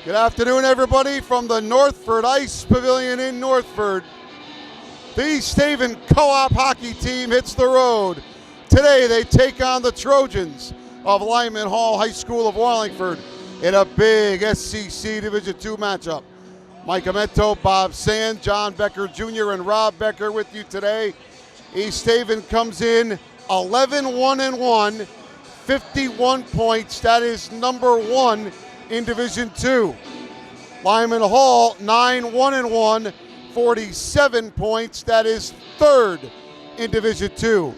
Good afternoon, everybody, from the Northford Ice Pavilion in Northford. The East Haven Co-op hockey team hits the road. Today they take on the Trojans of Lyman Hall High School of Wallingford in a big SCC Division II matchup. Mike Amento, Bob Sand, John Becker Jr., and Rob Becker with you today. East Haven comes in 11-1-1, 51 points. That is number one in Division II. Lyman Hall 9-1-1, 47 points. That is third in Division II.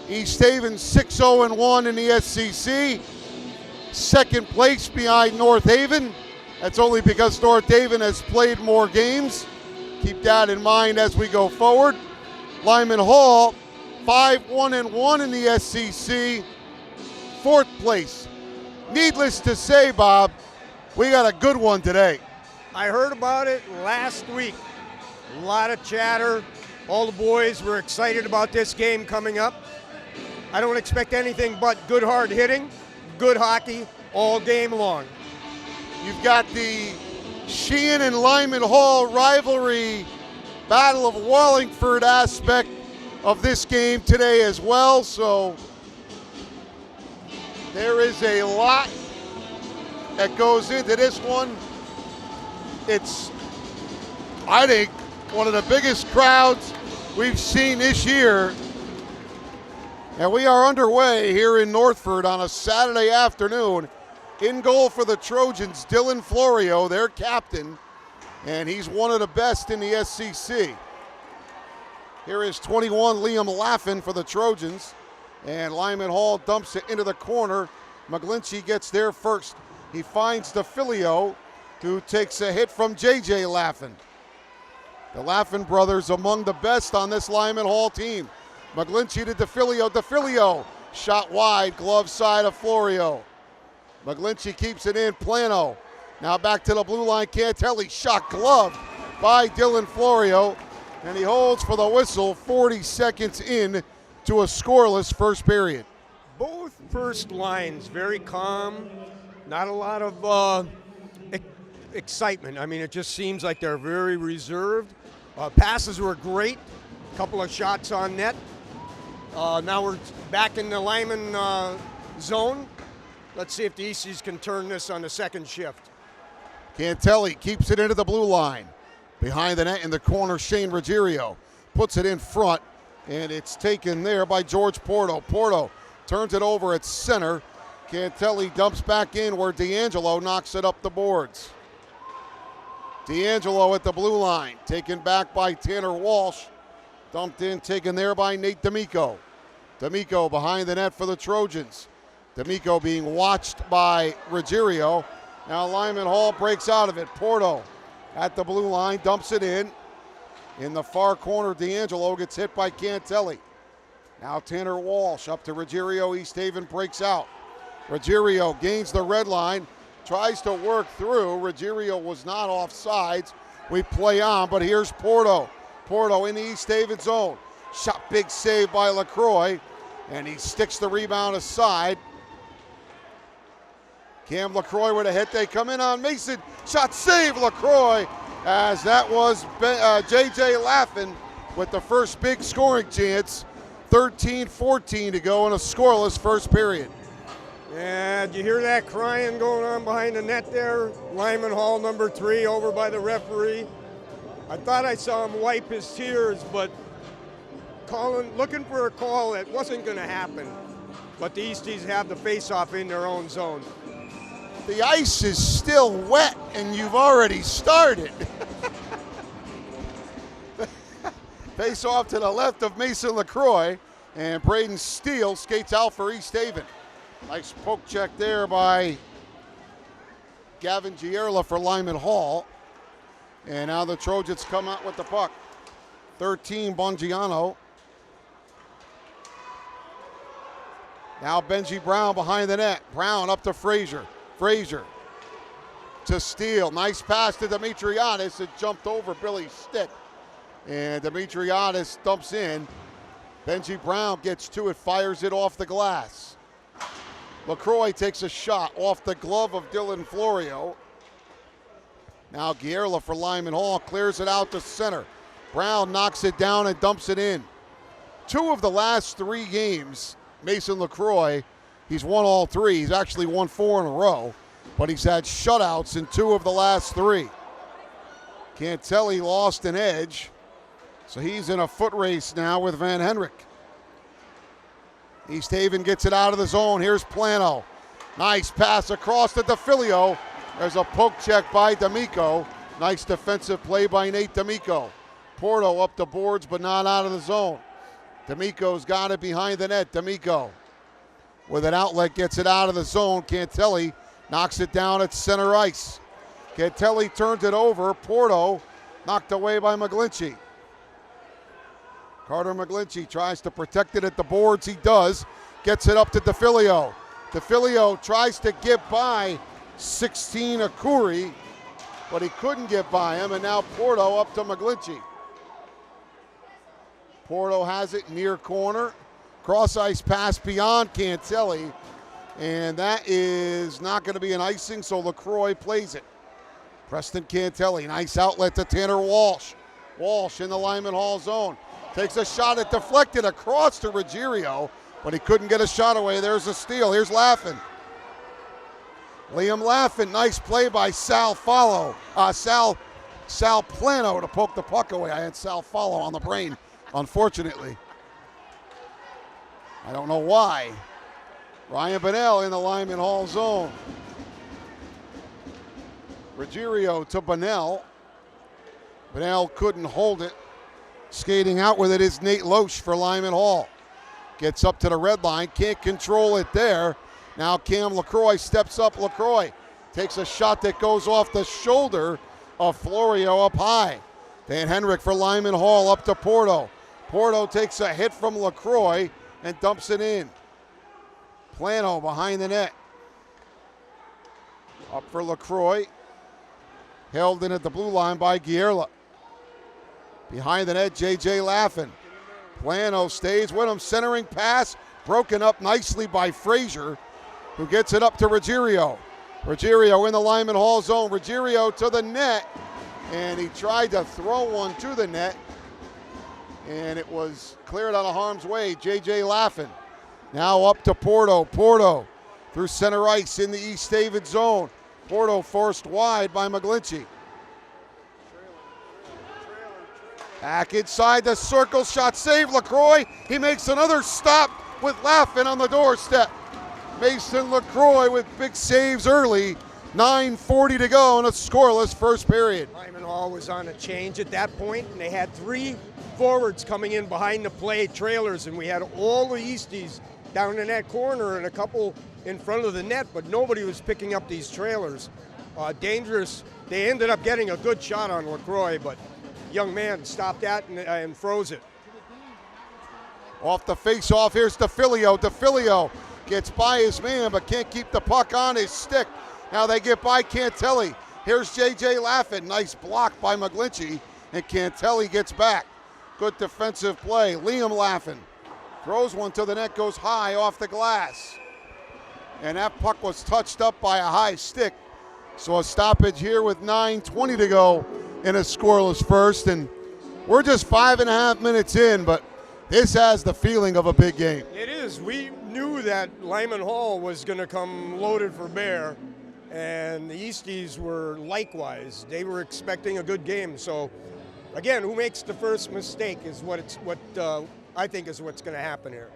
East Haven 6-0-1 in the SCC, second place behind North Haven. That's only because North Haven has played more games. Keep that in mind as we go forward. Lyman Hall 5-1-1 in the SCC, fourth place. Needless to say, Bob, we got a good one today. I heard about it last week. A lot of chatter. All the boys were excited about this game coming up. I don't expect anything but good hard hitting, good hockey all game long. You've got the Sheehan and Lyman Hall rivalry, Battle of Wallingford aspect of this game today as well. So there is a lot that goes into this one. It's, I think, one of the biggest crowds we've seen this year. And we are underway here in Northford on a Saturday afternoon. In goal for the Trojans, Dylan Florio, their captain, and he's one of the best in the SCC. Here is 21, Liam Laffin for the Trojans, and Lyman Hall dumps it into the corner. McGlinchey gets there first. He finds DeFilio, who takes a hit from J.J. Laffin. The Laffin brothers among the best on this Lyman Hall team. McGlinchey to DeFilio. DeFilio shot wide, glove side of Florio. McGlinchey keeps it in. Plano now back to the blue line. Cantelli shot gloved by Dylan Florio, and he holds for the whistle. 40 seconds in to a scoreless first period. Both first lines very calm, not a lot of excitement. I mean, it just seems like they're very reserved. Passes were great, a couple of shots on net. Now we're back in the Lyman zone. Let's see if the Easties can turn this on the second shift. Cantelli keeps it into the blue line. Behind the net in the corner, Shane Ruggiero puts it in front, and it's taken there by George Porto. Porto turns it over at center. Cantelli dumps back in where D'Angelo knocks it up the boards. D'Angelo at the blue line, taken back by Tanner Walsh. Dumped in, taken there by Nate D'Amico. D'Amico behind the net for the Trojans. D'Amico being watched by Ruggiero. Now Lyman Hall breaks out of it. Porto at the blue line, dumps it in. In the far corner, D'Angelo gets hit by Cantelli. Now Tanner Walsh up to Ruggiero. East Haven breaks out. Ruggiero gains the red line, tries to work through. Ruggiero was not offsides. We play on, but here's Porto. Porto in the East Haven zone. Shot big save by LaCroix, and he sticks the rebound aside. Cam LaCroix with a hit. They come in on Mason. Shot save LaCroix, as that was J.J. Laffin with the first big scoring chance. 13-14 to go in a scoreless first period. Yeah, did you hear that crying going on behind the net there? Lyman Hall number 3 over by the referee. I thought I saw him wipe his tears, but looking for a call that wasn't going to happen. But the Easties have the face-off in their own zone. The ice is still wet, and you've already started. Face-off to the left of Mason LaCroix, and Braden Steele skates out for East Haven. Nice poke check there by Gavin Gierla for Lyman Hall. And now the Trojans come out with the puck. 13, Bongiano. Now Benji Brown behind the net. Brown up to Frazier. Frazier to Steele. Nice pass to Dimitriadis. It jumped over Billy's stick. And Dimitriadis dumps in. Benji Brown gets to it, fires it off the glass. LaCroix takes a shot off the glove of Dylan Florio. Now Guerla for Lyman Hall, clears it out to center. Brown knocks it down and dumps it in. 2 of the last 3 games, Mason LaCroix, he's won all 3. He's actually won 4 in a row, but he's had shutouts in 2 of the last 3. Cantelli lost an edge, so he's in a foot race now with Van Henrick. East Haven gets it out of the zone. Here's Plano. Nice pass across to DeFilio. There's a poke check by D'Amico. Nice defensive play by Nate D'Amico. Porto up the boards, but not out of the zone. D'Amico's got it behind the net. D'Amico with an outlet gets it out of the zone. Cantelli knocks it down at center ice. Cantelli turns it over. Porto knocked away by McGlinchey. Carter McGlinchey tries to protect it at the boards. He does. Gets it up to DeFilio. DeFilio tries to get by 16 Akuri, but he couldn't get by him, and now Porto up to McGlinchey. Porto has it near corner. Cross ice pass beyond Cantelli, and that is not going to be an icing, so LaCroix plays it. Preston Cantelli, nice outlet to Tanner Walsh. Walsh in the Lyman Hall zone. Takes a shot at deflected across to Ruggiero, but he couldn't get a shot away. There's a steal. Here's Laffin. Liam Laffin, nice play by Sal Plano to poke the puck away. I had Sal Follow on the brain, unfortunately. I don't know why. Ryan Bonnell in the Lyman Hall zone. Ruggiero to Bonnell. Bonnell couldn't hold it. Skating out with it is Nate Loesch for Lyman Hall. Gets up to the red line, can't control it there. Now Cam LaCroix steps up. LaCroix takes a shot that goes off the shoulder of Florio up high. Van Henrick for Lyman Hall up to Porto. Porto takes a hit from LaCroix and dumps it in. Plano behind the net. Up for LaCroix. Held in at the blue line by Guerla. Behind the net, J.J. Laffin. Plano stays with him. Centering pass. Broken up nicely by Frazier, who gets it up to Ruggiero. Ruggiero in the Lyman Hall zone. Ruggiero to the net. And he tried to throw one to the net. And it was cleared out of harm's way. J.J. Laffin. Now up to Porto. Porto through center ice in the East Haven zone. Porto forced wide by McGlinchey. Back inside the circle, shot save, LaCroix. He makes another stop with Laffin on the doorstep. Mason LaCroix with big saves early. 9:40 to go in a scoreless first period. Lyman Hall was on a change at that point, and they had 3 forwards coming in behind the play, trailers, and we had all the Easties down in that corner and a couple in front of the net, but nobody was picking up these trailers. Dangerous. They ended up getting a good shot on LaCroix, but young man stopped that and froze it. Off the face-off, here's DeFilio. DeFilio gets by his man, but can't keep the puck on his stick. Now they get by Cantelli. Here's J.J. Laffin. Nice block by McGlinchey, and Cantelli gets back. Good defensive play. Liam Laffin throws one to the net, goes high off the glass. And that puck was touched up by a high stick. So a stoppage here with 9:20 to go in a scoreless first, and we're just 5.5 minutes in, but this has the feeling of a big game. It is. We knew that Lyman Hall was going to come loaded for bear, and the Easties were likewise. They were expecting a good game. So, again, who makes the first mistake is what I think is what's going to happen here.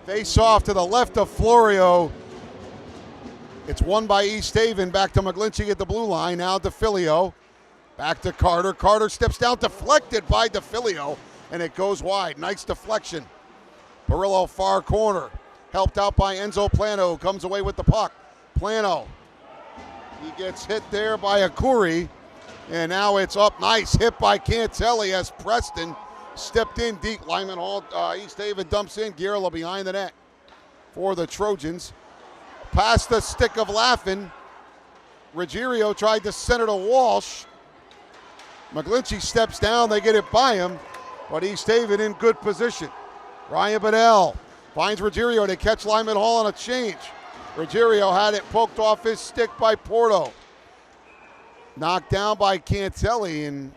Face off to the left of Florio. It's won by East Haven. Back to McGlinchey at the blue line. Now DeFilio. Back to Carter. Carter steps down, deflected by DeFilio, and it goes wide. Nice deflection. Barillo far corner. Helped out by Enzo Plano, comes away with the puck. Plano. He gets hit there by Akuri, and now it's up. Nice hit by Cantelli as Preston stepped in deep. Lyman Hall, East Haven dumps in. Guerla behind the net for the Trojans. Past the stick of Laffin. Ruggiero tried to center to Walsh. McGlinchey steps down, they get it by him, but East Haven in good position. Ryan Bonnell finds Ruggiero to catch Lyman Hall on a change. Ruggiero had it poked off his stick by Porto. knocked down by Cantelli, and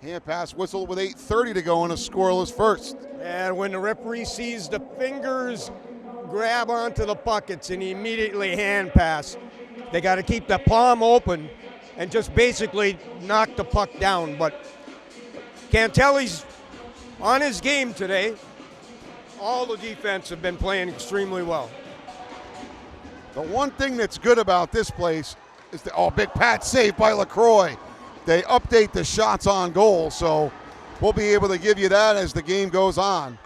hand pass whistled with 8:30 to go in a scoreless first. And when the referee sees the fingers grab onto the puck, it's an immediately hand pass. They got to keep the palm open and just basically knock the puck down. But Cantelli's on his game today. All the defense have been playing extremely well. The one thing that's good about this place is the big Pat save by LaCroix. They update the shots on goal, so we'll be able to give you that as the game goes on.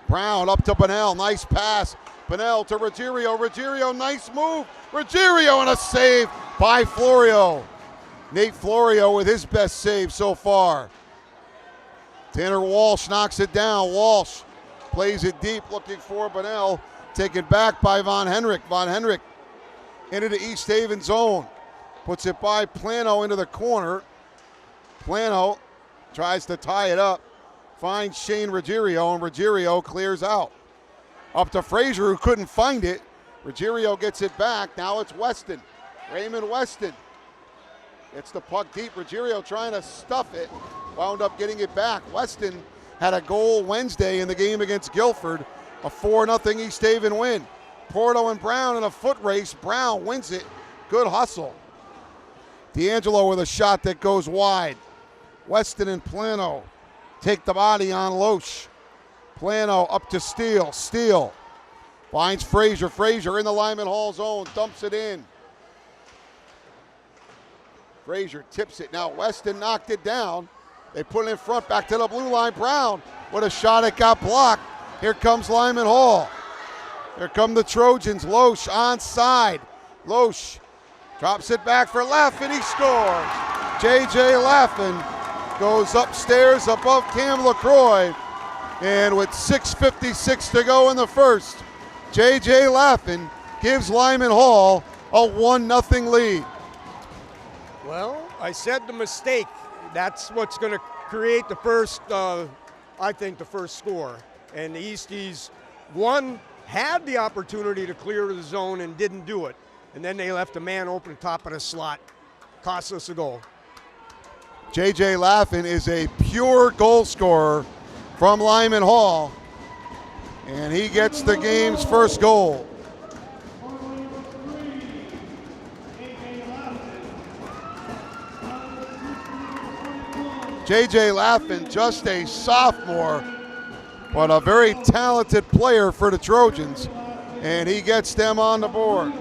Brown up to Bunnell, nice pass. Bunnell to Ruggiero, Ruggiero, nice move. Ruggiero and a save by Florio. Nate Florio with his best save so far. Tanner Walsh knocks it down. Walsh plays it deep, looking for Bunnell. Taken back by Von Henrik. Von Henrik into the East Haven zone. Puts it by Plano into the corner. Plano tries to tie it up. Finds Shane Ruggiero, and Ruggiero clears out. Up to Frazier, who couldn't find it. Ruggiero gets it back. Now it's Weston. Raymond Weston. It's the puck deep. Ruggiero trying to stuff it. Wound up getting it back. Weston had a goal Wednesday in the game against Guilford. A 4-0 East Haven win. Porto and Brown in a foot race. Brown wins it. Good hustle. D'Angelo with a shot that goes wide. Weston and Plano take the body on Loesch. Plano up to Steele. Steele finds Frazier. Frazier in the Lyman Hall zone. Dumps it in. Frazier tips it. Now Weston knocked it down. They put it in front, back to the blue line. Brown with a shot that got blocked. Here comes Lyman Hall. Here come the Trojans. Loesch onside. Loesch drops it back for Laffin. He scores. J.J. Laffin goes upstairs above Cam LaCroix. And with 6:56 to go in the first, J.J. Laffin gives Lyman Hall a 1-0 lead. Well, I said the mistake. That's what's going to create the first, I think, the first score. And the Easties, one, had the opportunity to clear the zone and didn't do it. And then they left a man open top of the slot. Cost us a goal. J.J. Laffin is a pure goal scorer from Lyman Hall, and he gets the game's first goal. J.J. Laffin, just a sophomore, but a very talented player for the Trojans, and he gets them on the board.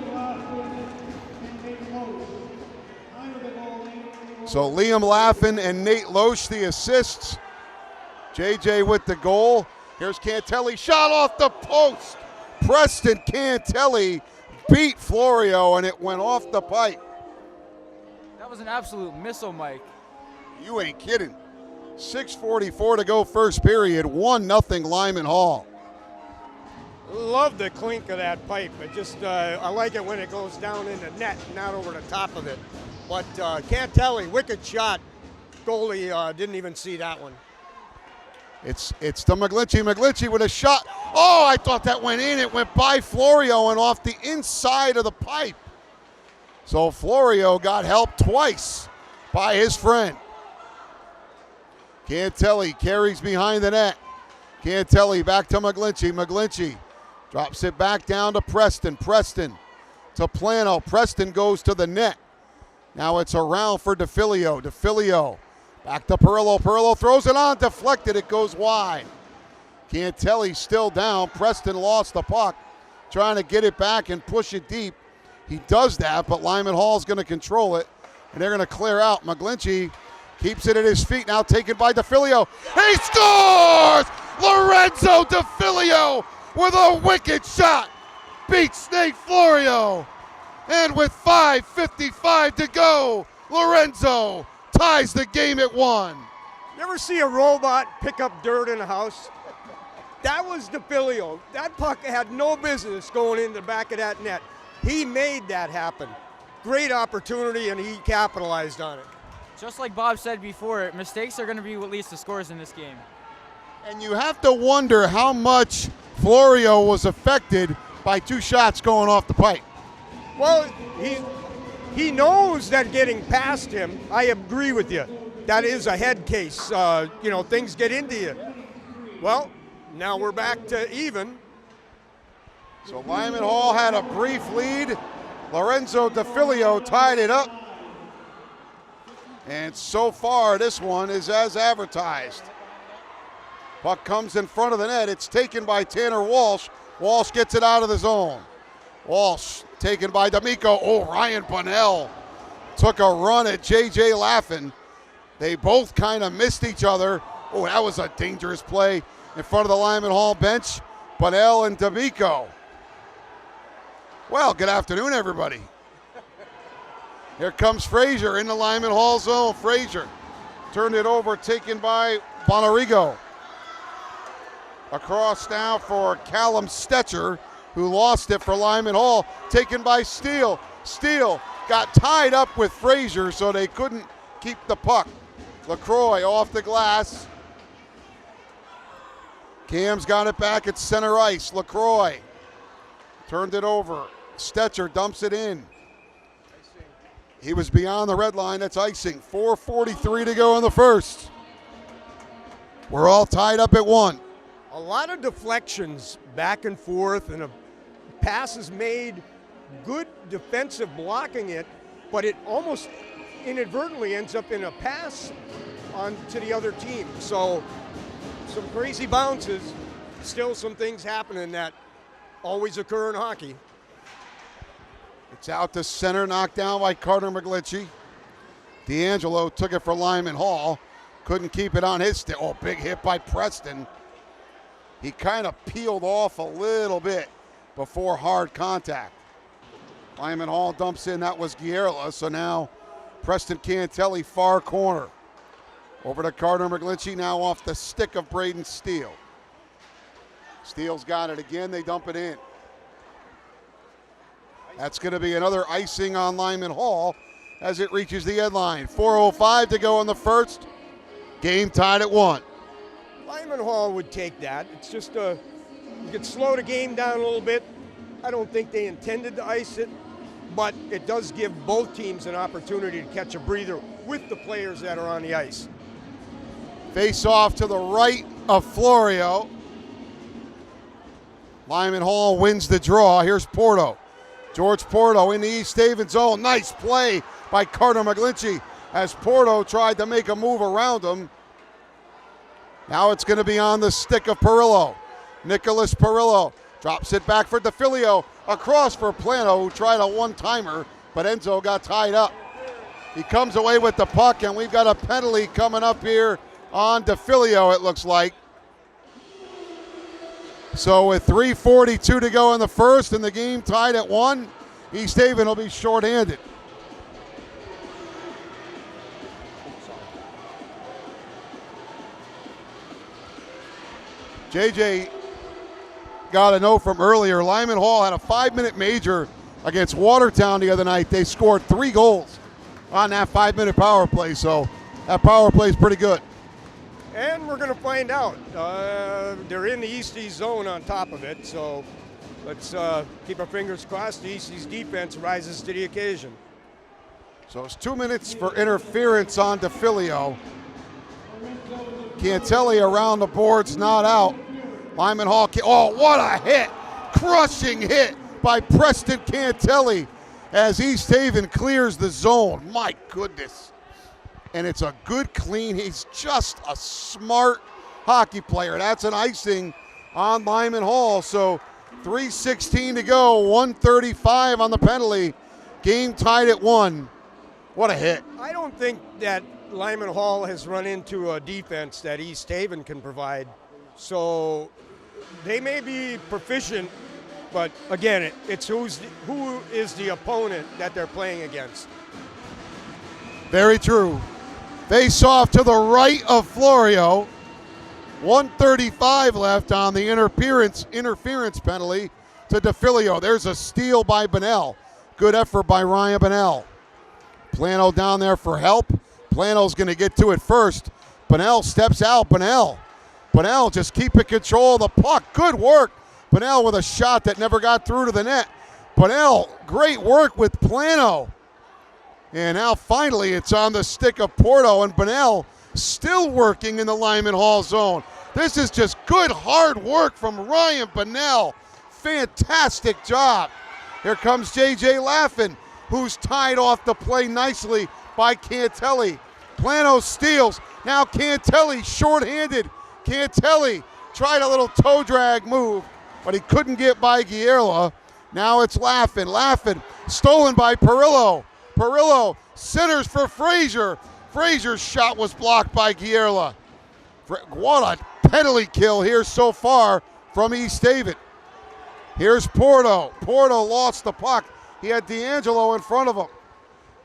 So Liam Laffin and Nate Loesch the assists. JJ with the goal. Here's Cantelli, shot off the post. Preston Cantelli beat Florio, and it went off the pipe. That was an absolute missile, Mike. You ain't kidding. 6:44 to go first period, 1-0 Lyman Hall. Love the clink of that pipe. It just, I like it when it goes down in the net, not over the top of it. But Cantelli, wicked shot. Goalie didn't even see that one. It's to McGlinchey. McGlinchey with a shot. Oh, I thought that went in. It went by Florio and off the inside of the pipe. So Florio got help twice by his friend. Cantelli carries behind the net. Cantelli back to McGlinchey. McGlinchey drops it back down to Preston. Preston to Plano. Preston goes to the net. Now it's around for DeFilio. DeFilio back to Perillo. Perillo throws it on, deflected. It goes wide. Cantelli still down. Preston lost the puck, trying to get it back and push it deep. He does that, but Lyman Hall's going to control it, and they're going to clear out. McGlinchey keeps it at his feet, now taken by DeFilio. He scores! Lorenzo DeFilio with a wicked shot. Beats Nate Florio. And with 5:55 to go, Lorenzo ties the game at 1. You ever see a robot pick up dirt in a house? That was DeFilio. That puck had no business going in the back of that net. He made that happen. Great opportunity, and he capitalized on it. Just like Bob said before, mistakes are going to be what leads to scores in this game. And you have to wonder how much Florio was affected by 2 shots going off the pipe. Well, he knows that getting past him, I agree with you, that is a head case. Things get into you. Well, now we're back to even. So Lyman Hall had a brief lead. Lorenzo DeFilio tied it up. And so far, this one is as advertised. Puck comes in front of the net. It's taken by Tanner Walsh. Walsh gets it out of the zone. Walsh taken by D'Amico. Oh, Ryan Bunnell took a run at J.J. Laffin. They both kind of missed each other. Oh, that was a dangerous play in front of the Lyman Hall bench. Bunnell and D'Amico. Well, good afternoon, everybody. Here comes Frazier in the Lyman Hall zone. Frazier turned it over, taken by Bonarigo. Across now for Callum Stetcher, who lost it for Lyman Hall. Taken by Steele. Steele got tied up with Frazier, so they couldn't keep the puck. LaCroix off the glass. Cam's got it back at center ice. LaCroix turned it over. Stetcher dumps it in. He was beyond the red line. That's icing. 4:43 to go in the first. We're all tied up at 1. A lot of deflections back and forth, and a pass is made. Good defensive blocking it, but it almost inadvertently ends up in a pass on to the other team. So some crazy bounces, still some things happening that always occur in hockey. It's out to center, knocked down by Carter McGlinchey. D'Angelo took it for Lyman Hall. Couldn't keep it on his stick. Oh, big hit by Preston. He kind of peeled off a little bit before hard contact. Lyman Hall dumps in. That was Guerra. So now Preston Cantelli, far corner. Over to Carter McGlinchey, now off the stick of Braden Steele. Steele's got it again. They dump it in. That's going to be another icing on Lyman Hall as it reaches the end line. 4:05 to go in the first. Game tied at 1. Lyman Hall would take that. It's just you could slow the game down a little bit. I don't think they intended to ice it, but it does give both teams an opportunity to catch a breather with the players that are on the ice. Face off to the right of Florio. Lyman Hall wins the draw. Here's Porto. George Porto in the East Haven zone. Nice play by Carter McGlinchey as Porto tried to make a move around him. Now it's going to be on the stick of Perillo. Nicholas Perillo drops it back for DeFilio. Across for Plano, who tried a one-timer, but Enzo got tied up. He comes away with the puck, and we've got a penalty coming up here on DeFilio, it looks like. So with 3:42 to go in the first and the game tied at 1, East Haven will be shorthanded. JJ got a note from earlier. Lyman Hall had a 5-minute major against Watertown the other night. They scored 3 goals on that 5-minute power play, so that power play is pretty good. And we're going to find out. They're in the Easties zone on top of it, so let's keep our fingers crossed. The Easties defense rises to the occasion. So it's 2 minutes for interference on DeFilio. Cantelli around the boards, not out. Lyman Hall, oh, what a hit! Crushing hit by Preston Cantelli as East Haven clears the zone. My goodness. And it's a good clean. He's just a smart hockey player. That's an icing on Lyman Hall. So 3:16 to go, 1:35 on the penalty. Game tied at 1. What a hit. I don't think that Lyman Hall has run into a defense that East Haven can provide. So they may be proficient, but again, it's who is the opponent that they're playing against. Very true. Face off to the right of Florio. 1:35 left on the interference penalty to DeFilio. There's a steal by Bunnell. Good effort by Ryan Bunnell. Plano down there for help. Plano's going to get to it first. Bunnell steps out. Bunnell just keeping control of the puck. Good work. Bunnell with a shot that never got through to the net. Bunnell, great work with Plano. And now finally it's on the stick of Porto, and Bunnell still working in the Lyman Hall zone. This is just good hard work from Ryan Bunnell. Fantastic job. Here comes J.J. Laffin, who's tied off the play nicely by Cantelli. Plano steals. Now Cantelli shorthanded. Cantelli tried a little toe drag move, but he couldn't get by Guerla. Now it's Laffin. Laffin stolen by Perillo. Perillo centers for Frazier. Frazier's shot was blocked by Guerla. What a penalty kill here so far from East Haven. Here's Porto. Porto lost the puck. He had D'Angelo in front of him.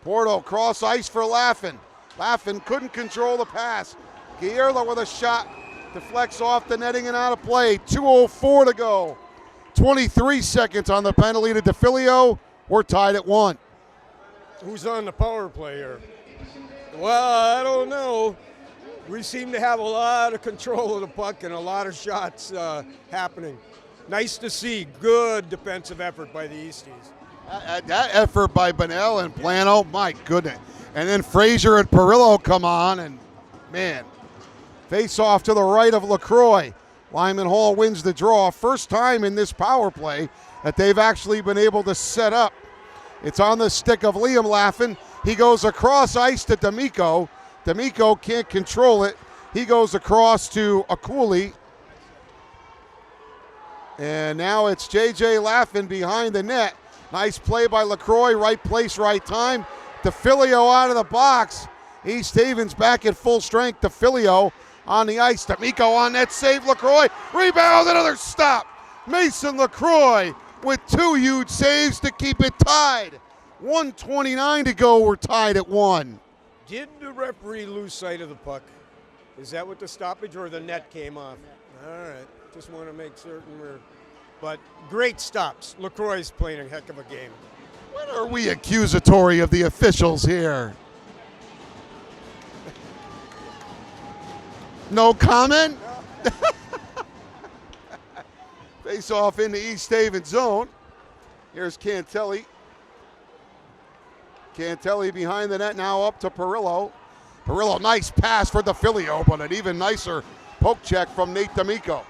Porto cross ice for Laffin. Laffin couldn't control the pass. Guerla with a shot. Deflects off the netting and out of play. 2:04 to go. 23 seconds on the penalty to DeFilio. We're tied at 1. Who's on the power play here? Well, I don't know. We seem to have a lot of control of the puck and a lot of shots happening. Nice to see. Good defensive effort by the Easties. That effort by Bunnell and Plano, my goodness. And then Frazier and Perillo come on, and man, face off to the right of LaCroix. Lyman Hall wins the draw. First time in this power play that they've actually been able to set up. It's on the stick of Liam Laffin. He goes across ice to D'Amico. D'Amico can't control it. He goes across to Akuli. And now it's J.J. Laffin behind the net. Nice play by LaCroix. Right place, right time. DeFilio out of the box. East Haven's back at full strength. DeFilio on the ice. D'Amico on net save. LaCroix. Rebound. Another stop. Mason LaCroix with 2 huge saves to keep it tied. 1:29 to go. We're tied at 1. Did the referee lose sight of the puck? Is that what the stoppage or the net came off? All right. Just want to make certain we're. But great stops. LaCroix's playing a heck of a game. When are we accusatory of the officials here? No comment? No. Face off in the East Haven zone. Here's Cantelli. Cantelli behind the net now up to Perillo. Perillo, nice pass for DeFilio, but an even nicer poke check from Nate D'Amico.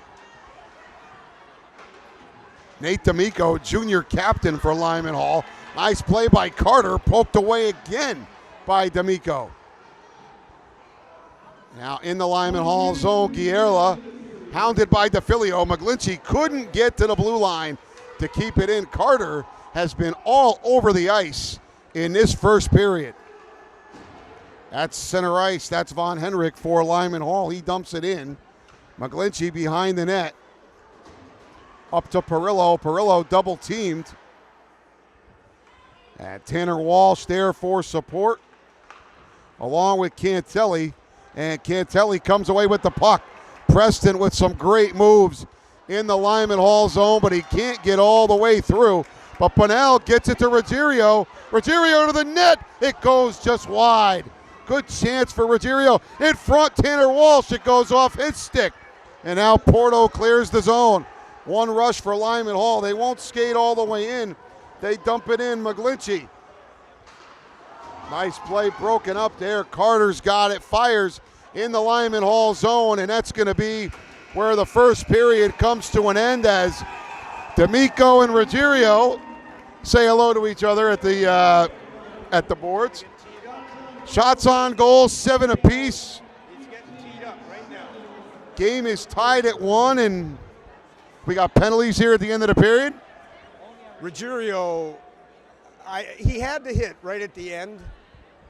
Nate D'Amico, junior captain for Lyman Hall. Nice play by Carter, poked away again by D'Amico. Now in the Lyman Hall zone, Guerla, hounded by DeFilio. McGlinchey couldn't get to the blue line to keep it in. Carter has been all over the ice in this first period. That's center ice. That's Von Henrik for Lyman Hall. He dumps it in. McGlinchey behind the net. Up to Perillo. Perillo double teamed. And Tanner Walsh there for support, along with Cantelli. And Cantelli comes away with the puck. Preston with some great moves in the Lyman Hall zone, but he can't get all the way through. But Bunnell gets it to Ruggiero. Ruggiero to the net. It goes just wide. Good chance for Ruggiero. In front, Tanner Walsh. It goes off his stick. And now Porto clears the zone. One rush for Lyman Hall. They won't skate all the way in. They dump it in. McGlinchey. Nice play broken up there. Carter's got it. Fires in the Lyman Hall zone. And that's going to be where the first period comes to an end as D'Amico and Ruggiero say hello to each other at the boards. Shots on goal, 7 apiece. Game is tied at 1, and we got penalties here at the end of the period. Ruggiero, he had to hit right at the end,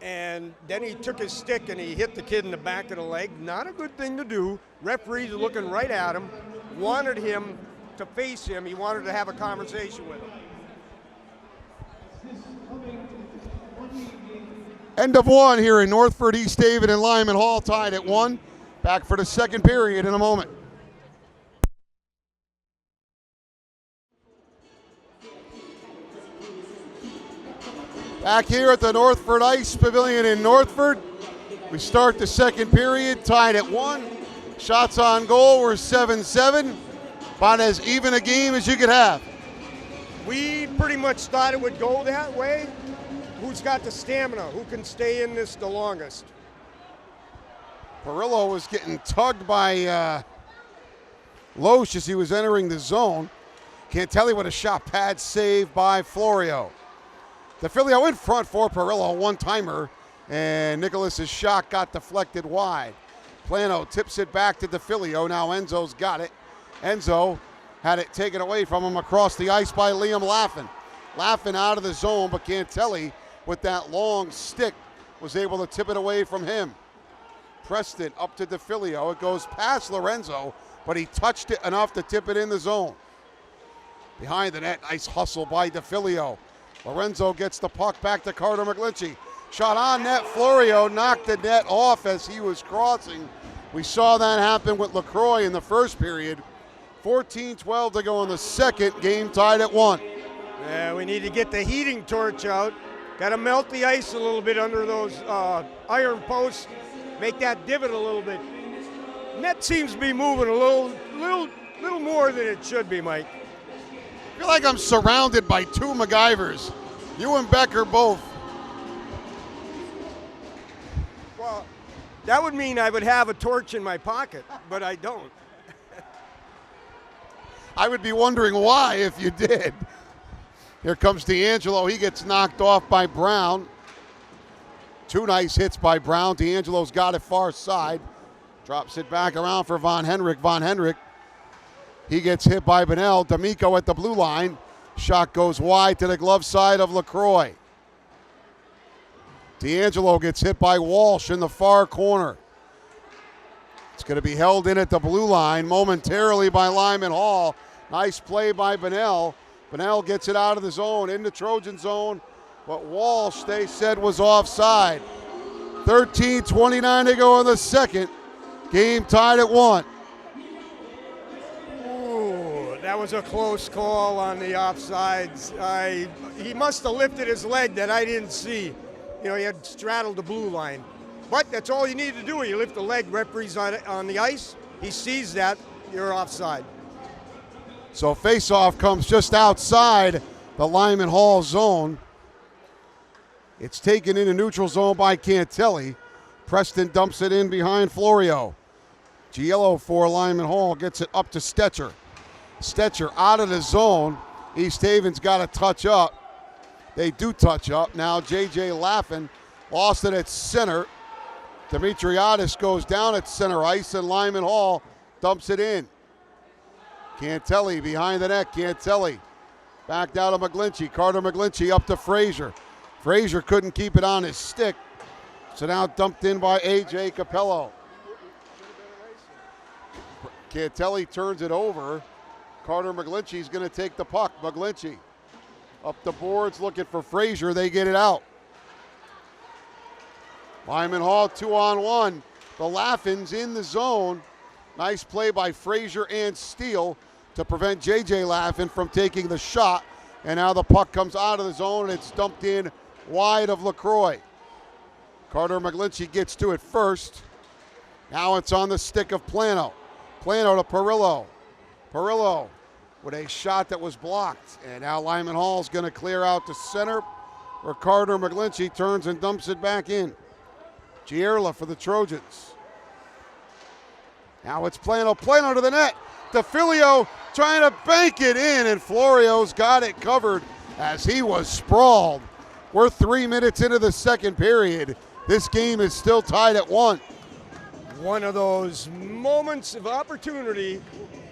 and then he took his stick and he hit the kid in the back of the leg. Not a good thing to do. Referees are looking right at him, wanted him to face him. He wanted to have a conversation with him. End of 1 here in Northford, East Haven, and Lyman Hall tied at 1. Back for the second period in a moment. Back here at the Northford Ice Pavilion in Northford. We start the second period tied at 1. Shots on goal were 7-7. About as even a game as you could have. We pretty much thought it would go that way. who's got the stamina, who can stay in this the longest. Perillo was getting tugged by Loesch as he was entering the zone. Cantelli with a shot pad save by Florio. DeFilio in front for Perillo, one-timer, and Nicholas's shot got deflected wide. Plano tips it back to DeFilio. Now Enzo's got it. Enzo had it taken away from him across the ice by Liam Laffin. Laffin out of the zone, but Cantelli with that long stick was able to tip it away from him. Preston up to DeFilio. It goes past Lorenzo, but he touched it enough to tip it in the zone. Behind the net, nice hustle by DeFilio. Lorenzo gets the puck back to Carter McGlinchey. Shot on net, Florio knocked the net off as he was crossing. We saw that happen with LaCroix in the first period. 14-12 to go in the second, game tied at 1. Yeah, we need to get the heating torch out. Got to melt the ice a little bit under those iron posts. Make that divot a little bit. Net seems to be moving a little more than it should be, Mike. I feel like I'm surrounded by two MacGyvers. You and Becker both. Well, that would mean I would have a torch in my pocket, but I don't. I would be wondering why if you did. Here comes D'Angelo. He gets knocked off by Brown. Two nice hits by Brown. D'Angelo's got it far side. Drops it back around for Von Henrik. Von Henrik, he gets hit by Bonnell. D'Amico at the blue line. Shot goes wide to the glove side of LaCroix. D'Angelo gets hit by Walsh in the far corner. It's going to be held in at the blue line momentarily by Lyman Hall. Nice play by Bonnell. Bonnell gets it out of the zone, into Trojan zone, but Walsh, they said, was offside. 13:29 to go in the second. Game tied at 1. Ooh, that was a close call on the offsides. He must have lifted his leg that I didn't see. You know, he had straddled the blue line. But that's all you need to do. You lift the leg, referee's on the ice. He sees that, you're offside. So face-off comes just outside the Lyman Hall zone. It's taken in a neutral zone by Cantelli. Preston dumps it in behind Florio. Giello for Lyman Hall gets it up to Stetcher. Stetcher out of the zone. East Haven's got to touch up. They do touch up. Now J.J. Laffin lost it at center. Dimitriadis goes down at center ice, and Lyman Hall dumps it in. Cantelli behind the net. Cantelli back down to McGlinchey. Carter McGlinchey up to Frazier. Frazier couldn't keep it on his stick, so now dumped in by A.J. Capello. Cantelli turns it over. Carter McGlinchey's going to take the puck. McGlinchey up the boards looking for Frazier. They get it out. Lyman Hall 2-on-1. The Laffins in the zone. Nice play by Frazier and Steele to prevent J.J. Laffin from taking the shot. And now the puck comes out of the zone and it's dumped in wide of LaCroix. Carter McGlinchey gets to it first. Now it's on the stick of Plano. Plano to Perillo. Perillo with a shot that was blocked. And now Lyman Hall's going to clear out to center where Carter McGlinchey turns and dumps it back in. Gierla for the Trojans. Now it's Plano. Plano to the net. DeFilio trying to bank it in, and Florio's got it covered as he was sprawled. We're 3 minutes into the second period. This game is still tied at 1. One of those moments of opportunity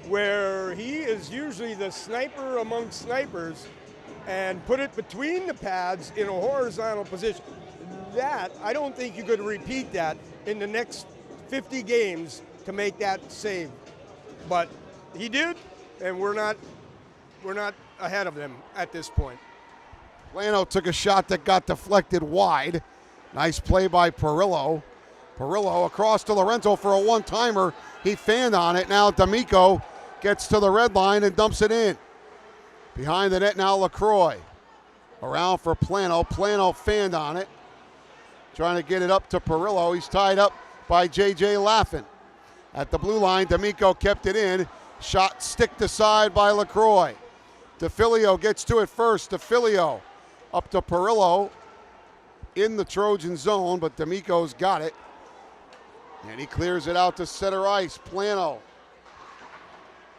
where he is usually the sniper among snipers and put it between the pads in a horizontal position. That, I don't think you could repeat that in the next 50 games to make that save. But he did, and we're not ahead of them at this point. Plano took a shot that got deflected wide. Nice play by Perillo. Perillo across to Lorenzo for a one-timer. He fanned on it. Now D'Amico gets to the red line and dumps it in. Behind the net now LaCroix. Around for Plano. Plano fanned on it. Trying to get it up to Perillo. He's tied up by J.J. Laffin. At the blue line, D'Amico kept it in. Shot sticked aside by LaCroix. DeFilio gets to it first. DeFilio up to Perillo. in the Trojan zone, but D'Amico's got it. And he clears it out to center ice. Plano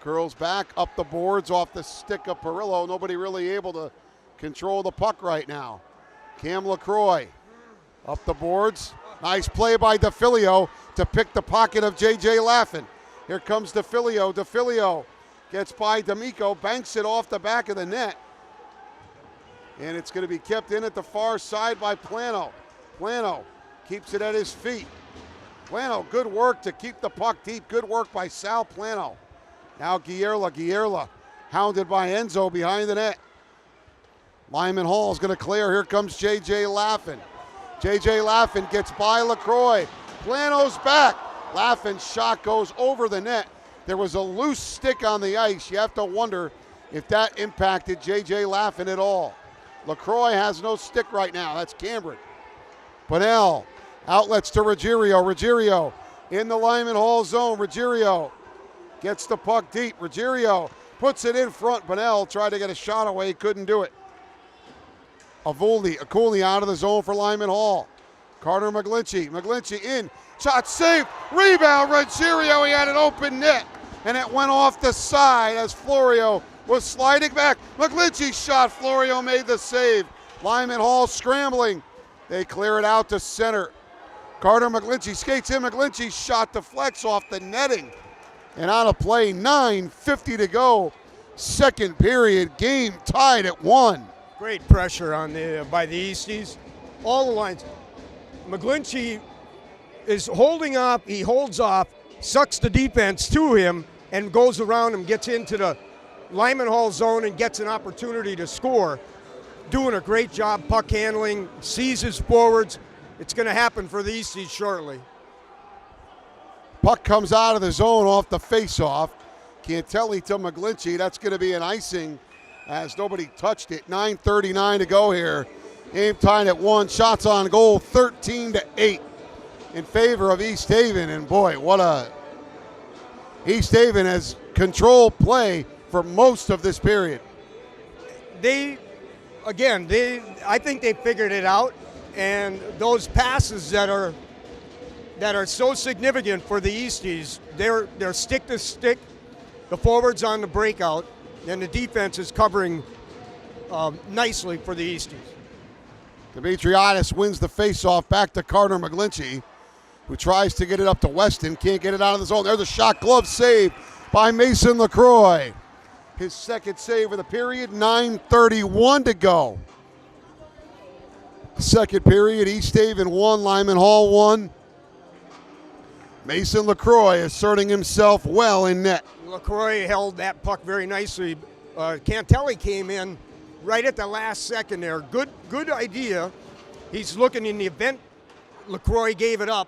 curls back up the boards off the stick of Perillo. Nobody really able to control the puck right now. Cam LaCroix up the boards. Nice play by DeFilio to pick the pocket of J.J. Laffin. Here comes DeFilio. DeFilio gets by D'Amico, banks it off the back of the net. And it's going to be kept in at the far side by Plano. Plano keeps it at his feet. Plano, good work to keep the puck deep. Good work by Sal Plano. Now Guillerla hounded by Enzo behind the net. Lyman Hall is going to clear. Here comes J.J. Laffin. J.J. Laffin gets by LaCroix. Plano's back. Laffin's shot goes over the net. There was a loose stick on the ice. You have to wonder if that impacted J.J. Laffin at all. LaCroix has no stick right now. That's Cameron. Bunnell outlets to Ruggiero. Ruggiero in the Lyman Hall zone. Ruggiero gets the puck deep. Ruggiero puts it in front. Bunnell tried to get a shot away. Couldn't do it. Aculi out of the zone for Lyman Hall. Carter McGlinchey. McGlinchey in. Shot saved. Rebound. Ruggiero. He had an open net. And it went off the side as Florio was sliding back. McGlinchey shot. Florio made the save. Lyman Hall scrambling. They clear it out to center. Carter McGlinchey skates in. McGlinchey's shot deflects off the netting. And out of play, 9:50 to go. Second period, game tied at 1. Great pressure on by the Easties. All the lines. McGlinchey is holding up. He holds off, sucks the defense to him, and goes around him, gets into the Lyman Hall zone and gets an opportunity to score. Doing a great job puck handling, sees his forwards. It's going to happen for the Easties shortly. Puck comes out of the zone off the faceoff. Cantelli to McGlinchey. That's going to be an icing as nobody touched it. 9:39 to go here. Game tied at 1. Shots on goal, 13-8 in favor of East Haven. And boy, what a East Haven has controlled play for most of this period. I think they figured it out, and those passes that are so significant for the Easties, they're stick to stick. The forwards on the breakout, and the defense is covering nicely for the Easties. Dimitriadis wins the faceoff back to Carter McGlinchey, who tries to get it up to Weston. Can't get it out of the zone. There's a shot glove save by Mason LaCroix. His second save of the period, 9:31 to go. Second period, East Haven 1, Lyman Hall 1. Mason LaCroix asserting himself well in net. LaCroix held that puck very nicely. Cantelli came in right at the last second there. Good idea. He's looking in the event LaCroix gave it up.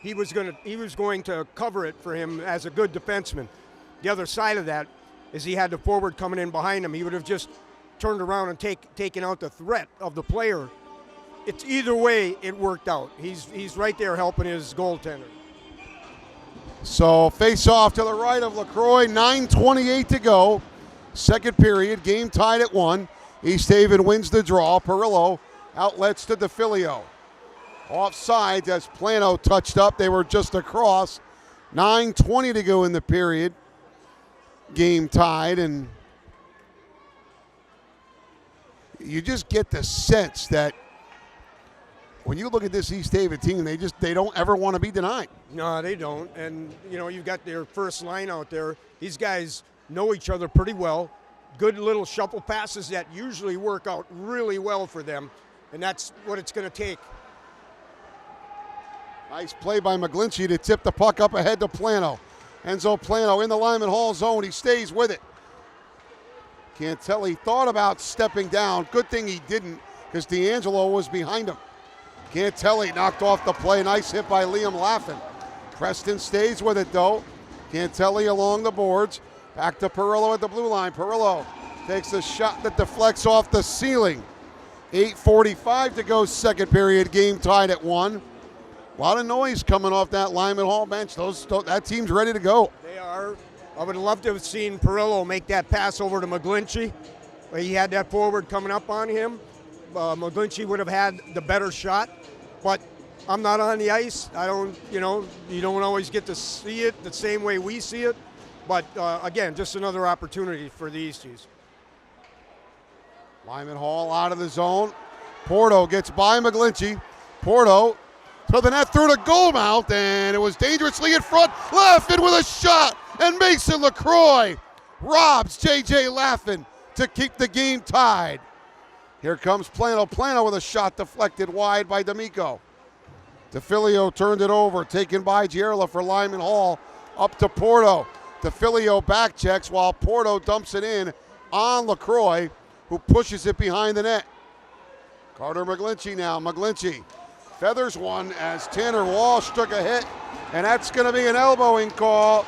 He was going to cover it for him as a good defenseman. The other side of that is he had the forward coming in behind him. He would have just turned around and taken out the threat of the player. It's either way, it worked out. He's right there helping his goaltender. So face off to the right of LaCroix, 9:28 to go. Second period, game tied at 1. East Haven wins the draw. Perillo outlets to DeFilio. Offside as Plano touched up. They were just across. 9:20 to go in the period. Game tied, and you just get the sense that when you look at this East Haven team, they don't ever want to be denied. No, they don't. And, you've got their first line out there. These guys know each other pretty well. Good little shuffle passes that usually work out really well for them. And that's what it's going to take. Nice play by McGlinchey to tip the puck up ahead to Plano. Enzo Plano in the Lyman Hall zone. He stays with it. Cantelli thought about stepping down. Good thing he didn't, because D'Angelo was behind him. Cantelli knocked off the play. Nice hit by Liam Laffin. Preston stays with it, though. Cantelli along the boards. Back to Perillo at the blue line. Perillo takes a shot that deflects off the ceiling. 8:45 to go, second period. Game tied at 1. A lot of noise coming off that Lyman Hall bench. That team's ready to go. They are. I would love to have seen Perillo make that pass over to McGlinchey. He had that forward coming up on him. McGlinchey would have had the better shot, but I'm not on the ice. I don't, you don't always get to see it the same way we see it. But again, just another opportunity for the Easties. Lyman Hall out of the zone. Porto gets by McGlinchey. Porto to the net through the goal mouth, and it was dangerously in front. Laffin with a shot, and Mason LaCroix robs J.J. Laffin to keep the game tied. Here comes Plano. Plano with a shot deflected wide by D'Amico. DeFilio turned it over, taken by Gierla for Lyman Hall. Up to Porto. DeFilio back checks while Porto dumps it in on LaCroix, who pushes it behind the net. Carter McGlinchey now. McGlinchey feathers one as Tanner Walsh took a hit, and that's going to be an elbowing call.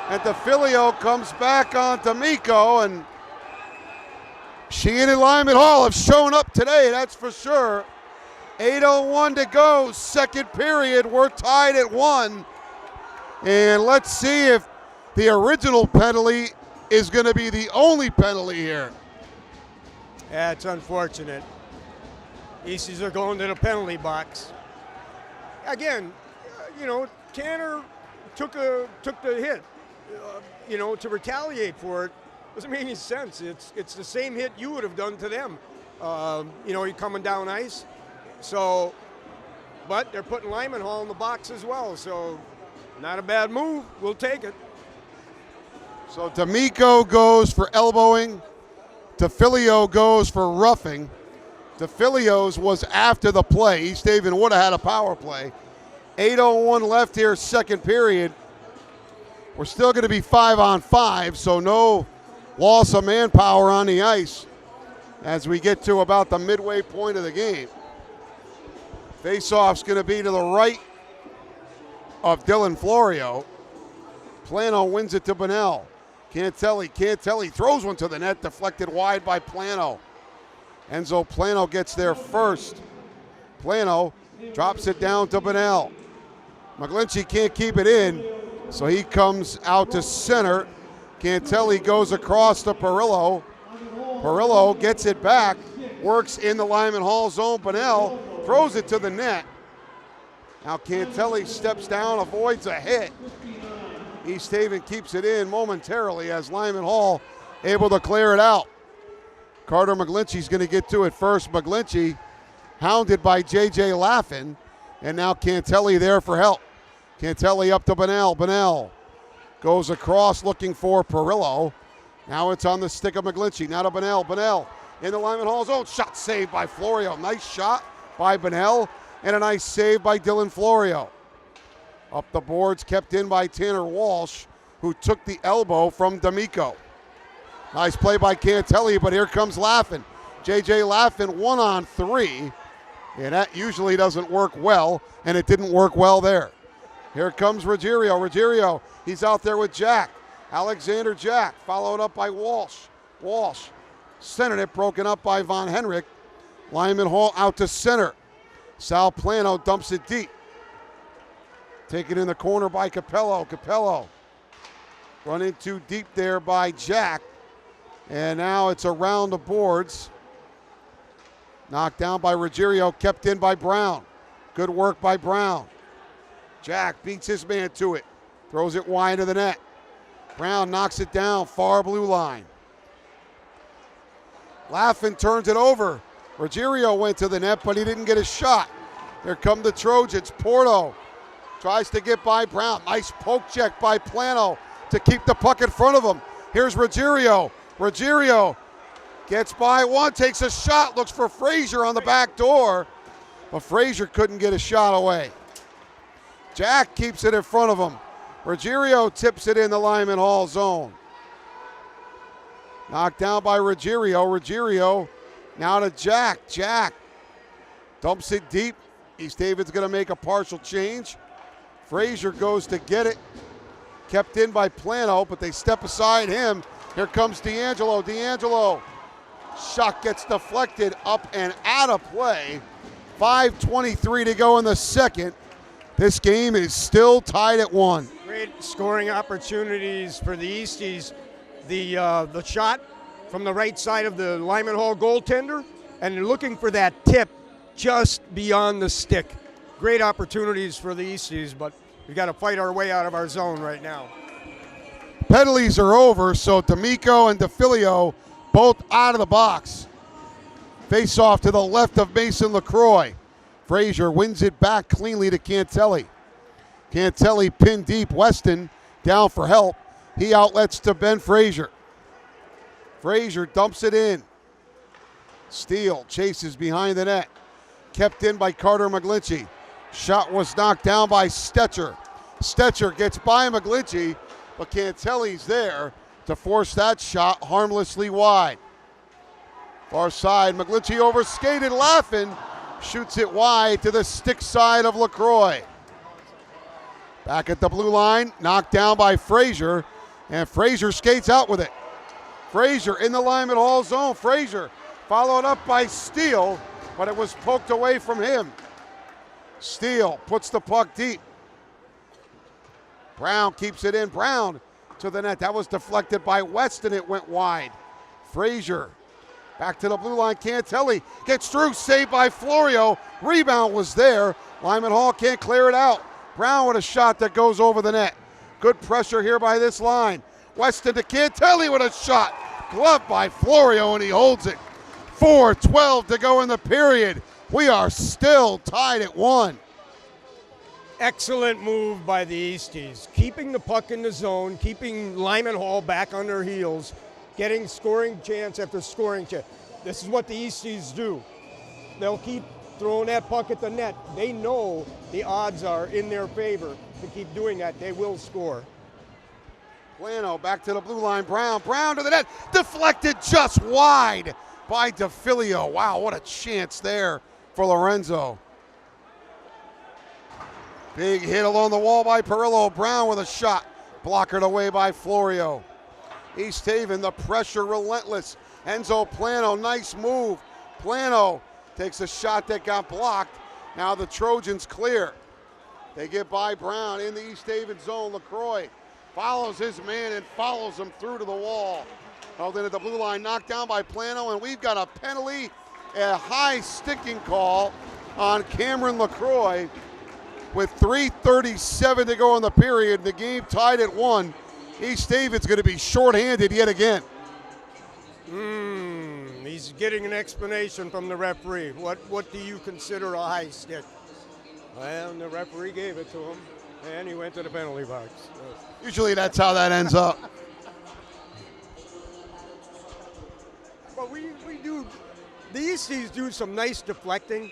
And DeFilio comes back on D'Amico, and Sheehan and Lyman Hall have shown up today, that's for sure. 8:01 to go, second period. We're tied at 1. And let's see if the original penalty is going to be the only penalty here. Yeah, it's unfortunate. Easties are going to the penalty box. Again, Tanner took the hit. To retaliate for it doesn't make any sense. It's the same hit you would have done to them. You're coming down ice. So, but they're putting Lyman Hall in the box as well. So, not a bad move. We'll take it. So D'Amico goes for elbowing. DeFilio goes for roughing. DeFilio's was after the play. East Haven would have had a power play. 8:01 left here, second period. We're still going to be 5-on-5, so no loss of manpower on the ice as we get to about the midway point of the game. Face-off's going to be to the right of Dylan Florio. Plano wins it to Bunnell. Cantelli throws one to the net, deflected wide by Plano. Enzo Plano gets there first. Plano drops it down to Bunnell. McGlinchey can't keep it in, so he comes out to center. Cantelli goes across to Perillo. Perillo gets it back, works in the Lyman Hall zone. Bunnell throws it to the net. Now Cantelli steps down, avoids a hit. East Haven keeps it in momentarily as Lyman Hall able to clear it out. Carter McGlinchey's going to get to it first. McGlinchey hounded by J.J. Laffin, and now Cantelli there for help. Cantelli up to Bunnell. Bunnell goes across looking for Perillo. Now it's on the stick of McGlinchey. Now to Bunnell. Bunnell in the Lyman Hall zone. Shot saved by Florio. Nice shot by Bunnell and a nice save by Dylan Florio. Up the boards, kept in by Tanner Walsh, who took the elbow from D'Amico. Nice play by Cantelli, but here comes Laffin. J.J. Laffin 1-on-3, and that usually doesn't work well, and it didn't work well there. Here comes Ruggiero. Ruggiero, he's out there with Jack. Alexander Jack, followed up by Walsh. Walsh centered it, broken up by Von Henrik. Lyman Hall out to center. Sal Plano dumps it deep. Taken in the corner by Capello. Capello run in too deep there by Jack. And now it's around the boards. Knocked down by Ruggiero, kept in by Brown. Good work by Brown. Jack beats his man to it. Throws it wide of the net. Brown knocks it down, far blue line. Laffin turns it over. Ruggiero went to the net, but he didn't get a shot. Here come the Trojans. Porto tries to get by Brown. Nice poke check by Plano to keep the puck in front of him. Here's Ruggiero. Ruggiero gets by one, takes a shot, looks for Frazier on the back door, but Frazier couldn't get a shot away. Jack keeps it in front of him. Ruggiero tips it in the Lyman Hall zone. Knocked down by Ruggiero. Ruggiero now to Jack. Jack dumps it deep. East Haven's going to make a partial change. Frazier goes to get it. Kept in by Plano, but they step aside him. Here comes D'Angelo. D'Angelo. Shot gets deflected up and out of play. 5:23 to go in the second. This game is still tied at 1. Great scoring opportunities for the Easties. The shot from the right side of the Lyman Hall goaltender and they're looking for that tip just beyond the stick. Great opportunities for the Easties, but we've got to fight our way out of our zone right now. Penalties are over, so D'Amico and DeFilio both out of the box. Face off to the left of Mason LaCroix. Frazier wins it back cleanly to Cantelli. Cantelli pinned deep. Weston down for help. He outlets to Ben Frazier. Frazier dumps it in. Steele chases behind the net. Kept in by Carter McGlinchey. Shot was knocked down by Stetcher. Stetcher gets by McGlinchey, but Cantelli's there to force that shot harmlessly wide. Far side, McGlinchey overskated, laughing. Shoots it wide to the stick side of LaCroix. Back at the blue line, knocked down by Frazier, and Frazier skates out with it. Frazier in the Lyman Hall zone. Frazier followed up by Steele, but it was poked away from him. Steele puts the puck deep. Brown keeps it in. Brown to the net. That was deflected by Weston. It went wide. Frazier back to the blue line. Cantelli gets through. Saved by Florio. Rebound was there. Lyman Hall can't clear it out. Brown with a shot that goes over the net. Good pressure here by this line. Weston to Cantelli with a shot. Gloved by Florio, and he holds it. 4:12 to go in the period. We are still tied at 1. Excellent move by the Easties. Keeping the puck in the zone, keeping Lyman Hall back on their heels, getting scoring chance after scoring chance. This is what the Easties do. They'll keep throwing that puck at the net. They know the odds are in their favor to keep doing that. They will score. Plano back to the blue line. Brown to the net. Deflected just wide by DeFilio. Wow, what a chance there for Lorenzo. Big hit along the wall by Perillo. Brown with a shot. Blockered away by Florio. East Haven, the pressure relentless. Enzo Plano, nice move. Plano takes a shot that got blocked. Now the Trojans clear. They get by Brown in the East Haven zone. LaCroix follows his man and follows him through to the wall. Held in at the blue line, knocked down by Plano, and we've got a penalty, a high sticking call on Cameron LaCroix with 3:37 to go in the period. The game tied at 1. East Haven's going to be shorthanded yet again. He's getting an explanation from the referee. What do you consider a high stick? Well, the referee gave it to him, and he went to the penalty box. Usually that's how that ends up. But we do, the Easties do some nice deflecting,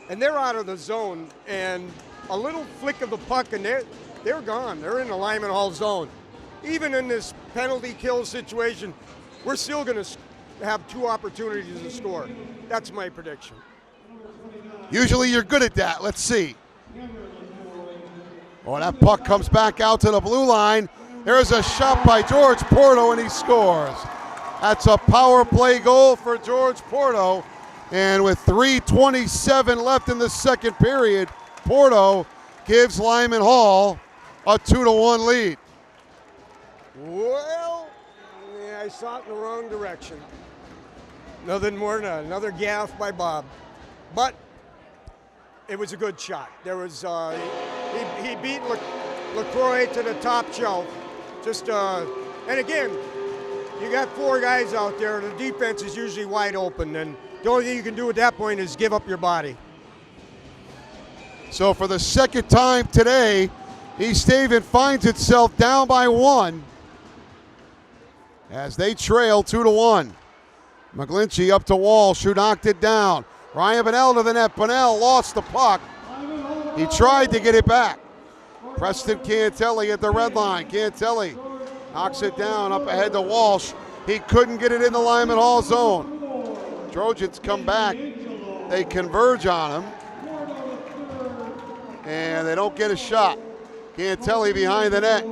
and they're out of the zone, and a little flick of the puck, and they're gone. They're in the Lyman Hall zone. Even in this penalty kill situation, we're still going to have 2 opportunities to score. That's my prediction. Usually you're good at that. Let's see. Oh, that puck comes back out to the blue line. There's a shot by George Porto, and he scores. That's a power play goal for George Porto. And with 3:27 left in the second period, Porto gives Lyman Hall a 2-1 lead. Well, yeah, I saw it in the wrong direction. Nothing more than another gaff by Bob. But it was a good shot. There was he beat LaCroix to the top shelf. And again, you got 4 guys out there. The defense is usually wide open, and the only thing you can do at that point is give up your body. So for the second time today, East Haven finds itself down by 1 as they trail 2-1. McGlinchey up to Walsh, who knocked it down. Ryan Bonnell to the net. Bonnell lost the puck. He tried to get it back. Preston Cantelli at the red line. Cantelli knocks it down up ahead to Walsh. He couldn't get it in the Lyman Hall zone. Trojans come back. They converge on him. And they don't get a shot. Cantelli behind the net.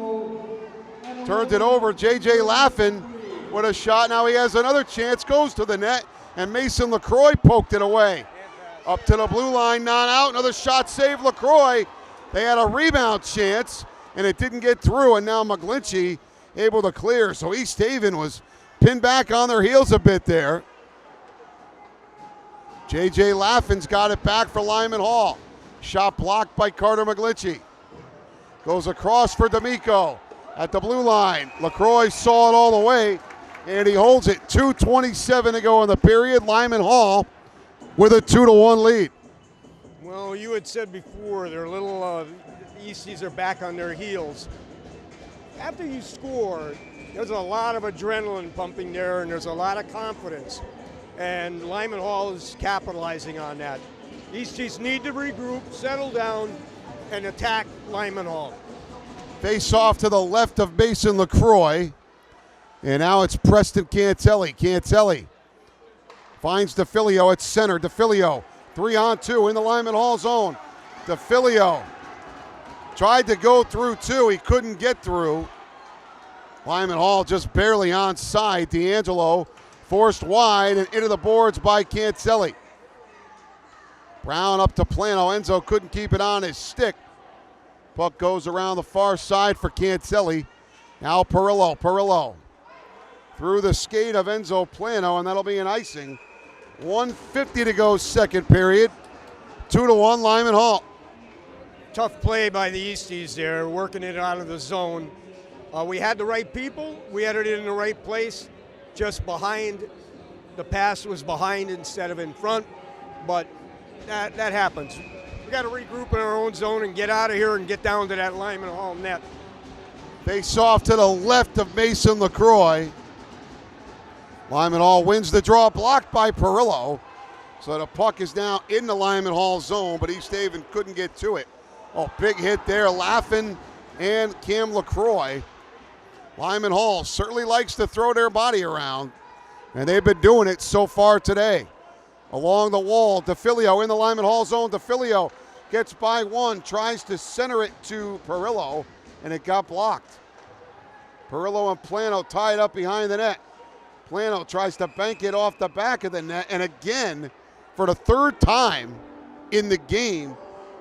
Turns it over. J.J. Laffin with a shot. Now he has another chance. Goes to the net. And Mason LaCroix poked it away. Up to the blue line, not out. Another shot saved LaCroix. They had a rebound chance, and it didn't get through. And now McGlinchey able to clear. So East Haven was pinned back on their heels a bit there. J.J. Laughlin's got it back for Lyman Hall. Shot blocked by Carter McGlinchey. Goes across for D'Amico at the blue line. LaCroix saw it all the way, and he holds it. 2:27 to go in the period. Lyman Hall with a 2-1 lead. Well, you had said before, they're the Easties are back on their heels. After you score, there's a lot of adrenaline pumping there, and there's a lot of confidence. And Lyman Hall is capitalizing on that. Easties need to regroup, settle down, and attack Lyman Hall. Face off to the left of Mason LaCroix. And now it's Preston Cantelli. Cantelli finds DeFilio at center. DeFilio, 3-on-2 in the Lyman Hall zone. DeFilio tried to go through two. He couldn't get through. Lyman Hall just barely onside. D'Angelo forced wide and into the boards by Cantelli. Brown up to Plano. Enzo couldn't keep it on his stick. Puck goes around the far side for Cantelli. Now Perillo. Perillo through the skate of Enzo Plano, and that'll be an icing. 1:50 to go second period. 2-1 Lyman Hall. Tough play by the Easties there, working it out of the zone. We had the right people. We had it in the right place. Just behind. The pass was behind instead of in front. But that happens. We got to regroup in our own zone and get out of here and get down to that Lyman Hall net. Face off to the left of Mason LaCroix. Lyman Hall wins the draw, blocked by Perillo. So the puck is now in the Lyman Hall zone, but East Haven couldn't get to it. Oh, big hit there, Laughlin and Cam LaCroix. Lyman Hall certainly likes to throw their body around, and they've been doing it so far today. Along the wall, DeFilio in the Lyman Hall zone. DeFilio gets by one, tries to center it to Perillo, and it got blocked. Perillo and Plano tied up behind the net. Plano tries to bank it off the back of the net, and again, for the third time in the game,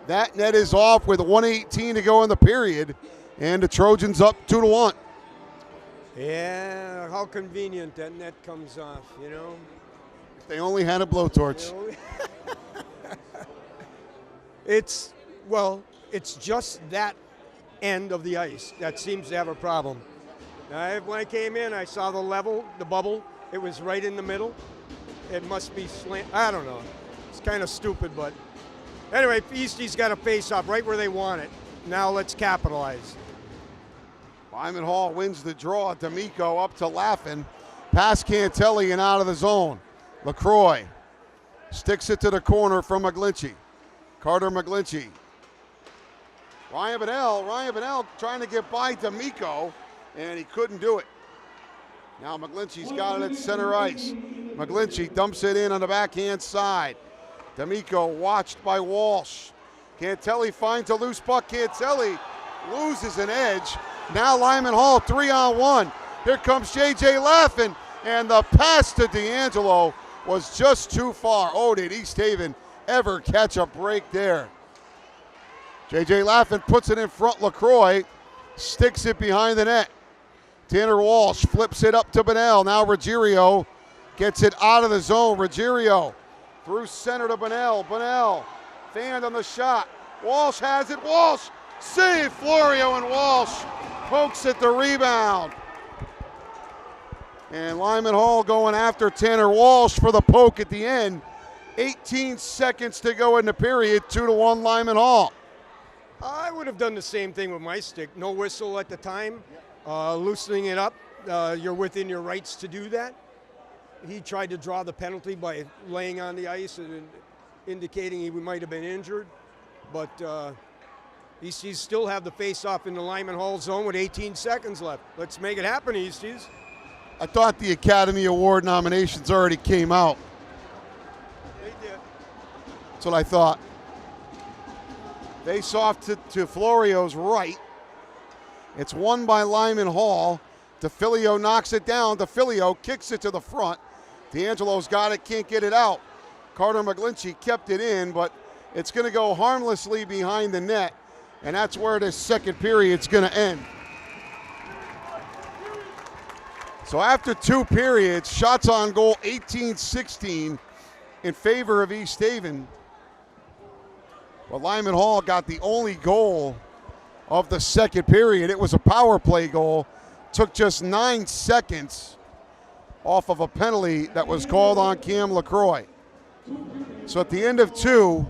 that net is off with 1:18 to go in the period, and the Trojans up 2-1. Yeah, how convenient that net comes off, you know. If they only had a blowtorch. It's just that end of the ice that seems to have a problem. When I came in, I saw the bubble. It was right in the middle. It must be slant. I don't know. It's kind of stupid, but anyway, Eastie's got a face-off right where they want it. Now let's capitalize. Lyman Hall wins the draw. D'Amico up to Laughlin. Past Cantelli and out of the zone. LaCroix sticks it to the corner from McGlinchey. Carter McGlinchey. Ryan Bonnell trying to get by D'Amico, and he couldn't do it. Now McGlinchey's got it at center ice. McGlinchey dumps it in on the backhand side. D'Amico watched by Walsh. Cantelli finds a loose puck. Cantelli loses an edge. Now Lyman Hall 3-on-1. Here comes J.J. Laughlin, and the pass to D'Angelo was just too far. Oh, did East Haven ever catch a break there? J.J. Laughlin puts it in front. LaCroix sticks it behind the net. Tanner Walsh flips it up to Bonnell. Now Ruggiero gets it out of the zone. Ruggiero through center to Bonnell. Bonnell fanned on the shot. Walsh has it. Walsh save. Florio, and Walsh pokes at the rebound. And Lyman Hall going after Tanner Walsh for the poke at the end. 18 seconds to go in the period. 2-1 Lyman Hall. I would have done the same thing with my stick. No whistle at the time. Loosening it up. You're within your rights to do that. He tried to draw the penalty by laying on the ice and indicating he might have been injured. But Easties still have the face-off in the Lyman Hall zone with 18 seconds left. Let's make it happen, Easties. I thought the Academy Award nominations already came out. They did. That's what I thought. Face off to Florio's right. It's won by Lyman Hall. DeFilio knocks it down. DeFilio kicks it to the front. D'Angelo's got it, can't get it out. Carter McGlinchey kept it in, but it's going to go harmlessly behind the net, and that's where this second period's going to end. So after two periods, shots on goal 18-16, in favor of East Haven. But Lyman Hall got the only goal of the second period. It was a power play goal. Took just 9 seconds off of a penalty that was called on Cam LaCroix. So at the end of 2,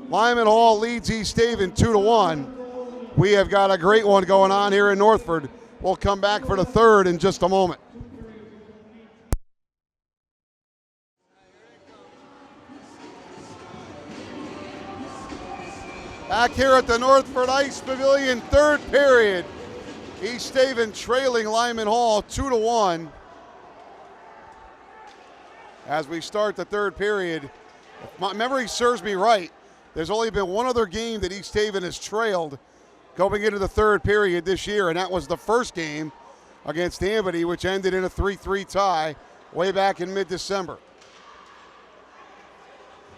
Lyman Hall leads East Haven 2-1. We have got a great one going on here in Northford. We'll come back for the third in just a moment. Back here at the Northford Ice Pavilion, third period. East Haven trailing Lyman Hall 2-1. As we start the third period, if my memory serves me right, there's only been one other game that East Haven has trailed going into the third period this year, and that was the first game against Amity, which ended in a 3-3 tie way back in mid-December.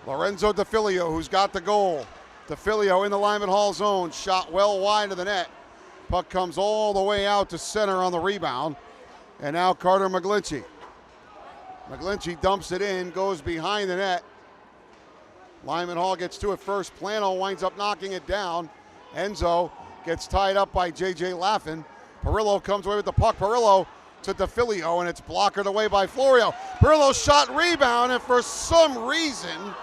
Lorenzo DeFilio, who's got the goal. DeFilio in the Lyman Hall zone, shot well wide of the net. Puck comes all the way out to center on the rebound. And now Carter McGlinchey. McGlinchey dumps it in, goes behind the net. Lyman Hall gets to it first. Plano winds up knocking it down. Enzo gets tied up by J.J. Laffin. Perillo comes away with the puck. Perillo to DeFilio, and it's blockered away by Florio. Perillo's shot rebound, and for some reason,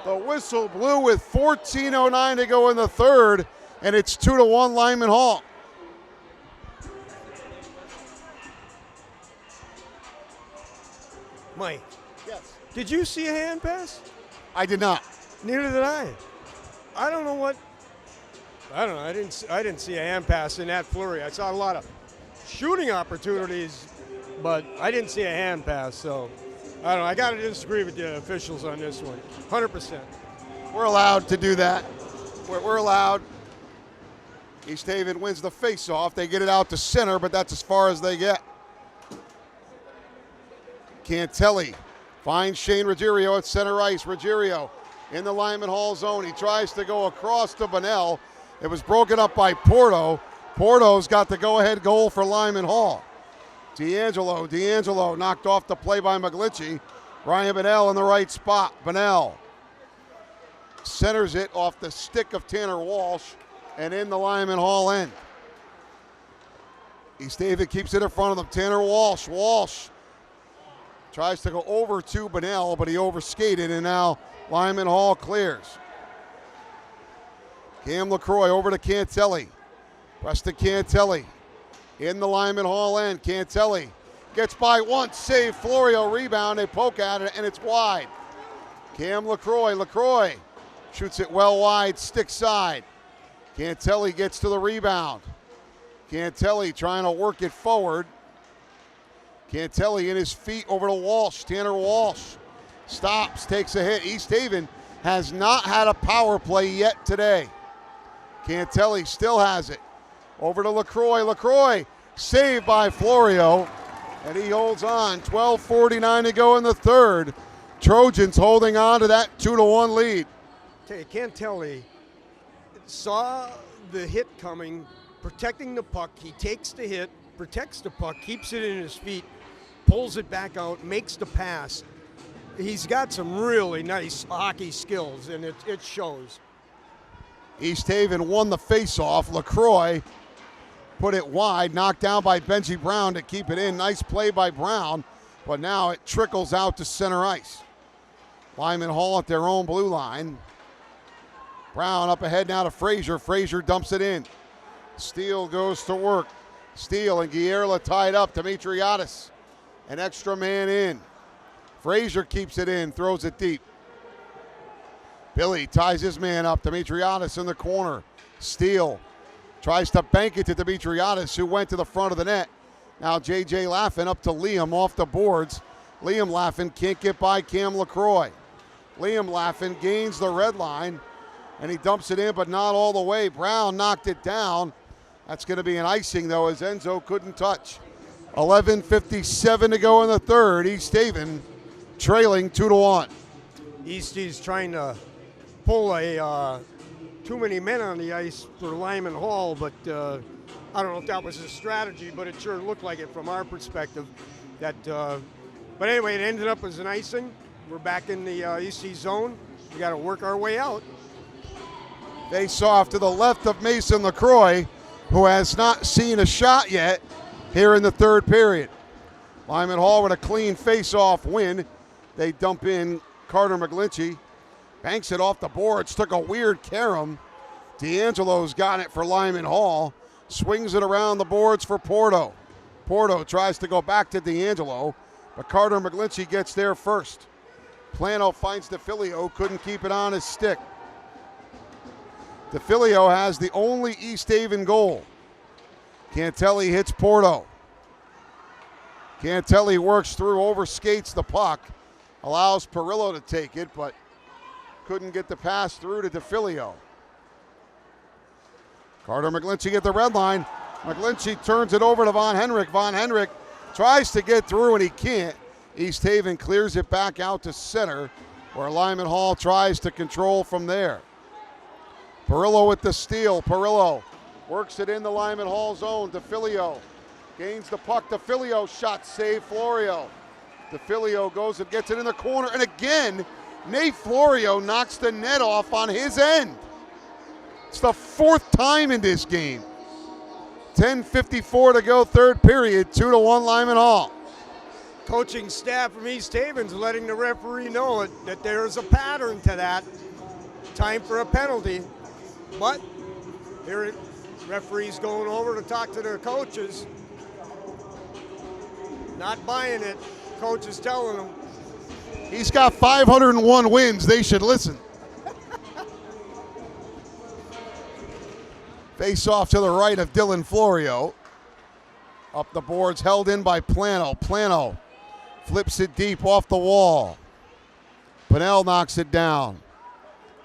the whistle blew with 14:09 to go in the third, and it's 2-1 Lyman Hall. Mike. Yes. Did you see a hand pass? I did not. Neither did I. I don't know what. I don't know. I didn't see a hand pass in that flurry. I saw a lot of shooting opportunities, but I didn't see a hand pass. So I don't know. I got to disagree with the officials on this one. 100%. We're allowed to do that. We're allowed. East Haven wins the face-off. They get it out to center, but that's as far as they get. Cantelli finds Shane Ruggiero at center ice. Ruggiero in the Lyman Hall zone. He tries to go across to Bunnell. It was broken up by Porto. Porto's got the go-ahead goal for Lyman Hall. D'Angelo knocked off the play by McGlinchey. Ryan Bunnell in the right spot. Bunnell centers it off the stick of Tanner Walsh and in the Lyman Hall end. East Haven keeps it in front of them. Tanner Walsh. Walsh tries to go over to Bunnell, but he overskated, and now Lyman Hall clears. Cam LaCroix over to Cantelli. Preston Cantelli in the Lyman Hall end. Cantelli gets by once, save Florio, rebound, they poke at it, and it's wide. Cam LaCroix. LaCroix shoots it well wide, stick side. Cantelli gets to the rebound. Cantelli trying to work it forward. Cantelli in his feet over to Walsh. Tanner Walsh stops, takes a hit. East Haven has not had a power play yet today. Cantelli still has it. Over to LaCroix. LaCroix saved by Florio, and he holds on. 12:49 to go in the third. Trojans holding on to that 2-1 lead. Okay, Cantelli saw the hit coming, protecting the puck. He takes the hit, protects the puck, keeps it in his feet, pulls it back out, makes the pass. He's got some really nice hockey skills, and it shows. East Haven won the faceoff. LaCroix put it wide, knocked down by Benji Brown to keep it in. Nice play by Brown, but now it trickles out to center ice. Lyman Hall at their own blue line. Brown up ahead now to Frazier. Frazier dumps it in. Steele goes to work. Steele and Guillerla tied up. Demetriadis, an extra man in. Frazier keeps it in, throws it deep. Billy ties his man up. Demetriadis in the corner. Steele tries to bank it to Demetriadis, who went to the front of the net. Now J.J. Laffin up to Liam off the boards. Liam Laffin can't get by Cam LaCroix. Liam Laffin gains the red line, and he dumps it in, but not all the way. Brown knocked it down. That's going to be an icing, though, as Enzo couldn't touch. 11:57 to go in the third. East Haven trailing 2-1. Eastie's trying to pull a too many men on the ice for Lyman Hall, but I don't know if that was his strategy, but it sure looked like it from our perspective. But anyway, it ended up as an icing. we're back in the East zone. We got to work our way out. Face off to the left of Mason LaCroix, who has not seen a shot yet here in the third period. Lyman Hall with a clean face-off win. They dump in Carter McGlinchey. Banks it off the boards, took a weird carom. D'Angelo's got it for Lyman Hall. Swings it around the boards for Porto. Porto tries to go back to D'Angelo, but Carter McGlinchey gets there first. Plano finds DeFilio, couldn't keep it on his stick. DeFilio has the only East Haven goal. Cantelli hits Porto. Cantelli works through, overskates the puck, allows Perillo to take it, but couldn't get the pass through to DeFilio. Carter McGlinchey at the red line. McGlinchey turns it over to Von Henrik. Von Henrik tries to get through and he can't. East Haven clears it back out to center, where Lyman Hall tries to control from there. Perillo with the steal. Perillo works it in the Lyman Hall zone. DeFilio gains the puck. DeFilio shot save Florio. DeFilio goes and gets it in the corner. And again, Nate Florio knocks the net off on his end. It's the fourth time in this game. 10:54 to go, third period, 2-1 Lyman Hall. Coaching staff from East Haven's letting the referee know that there's a pattern to that. Time for a penalty. But here, referee's going over to talk to their coaches. Not buying it. Coach is telling them. He's got 501 wins. They should listen. Face off to the right of Dylan Florio. Up the boards, held in by Plano. Plano flips it deep off the wall. Pinnell knocks it down.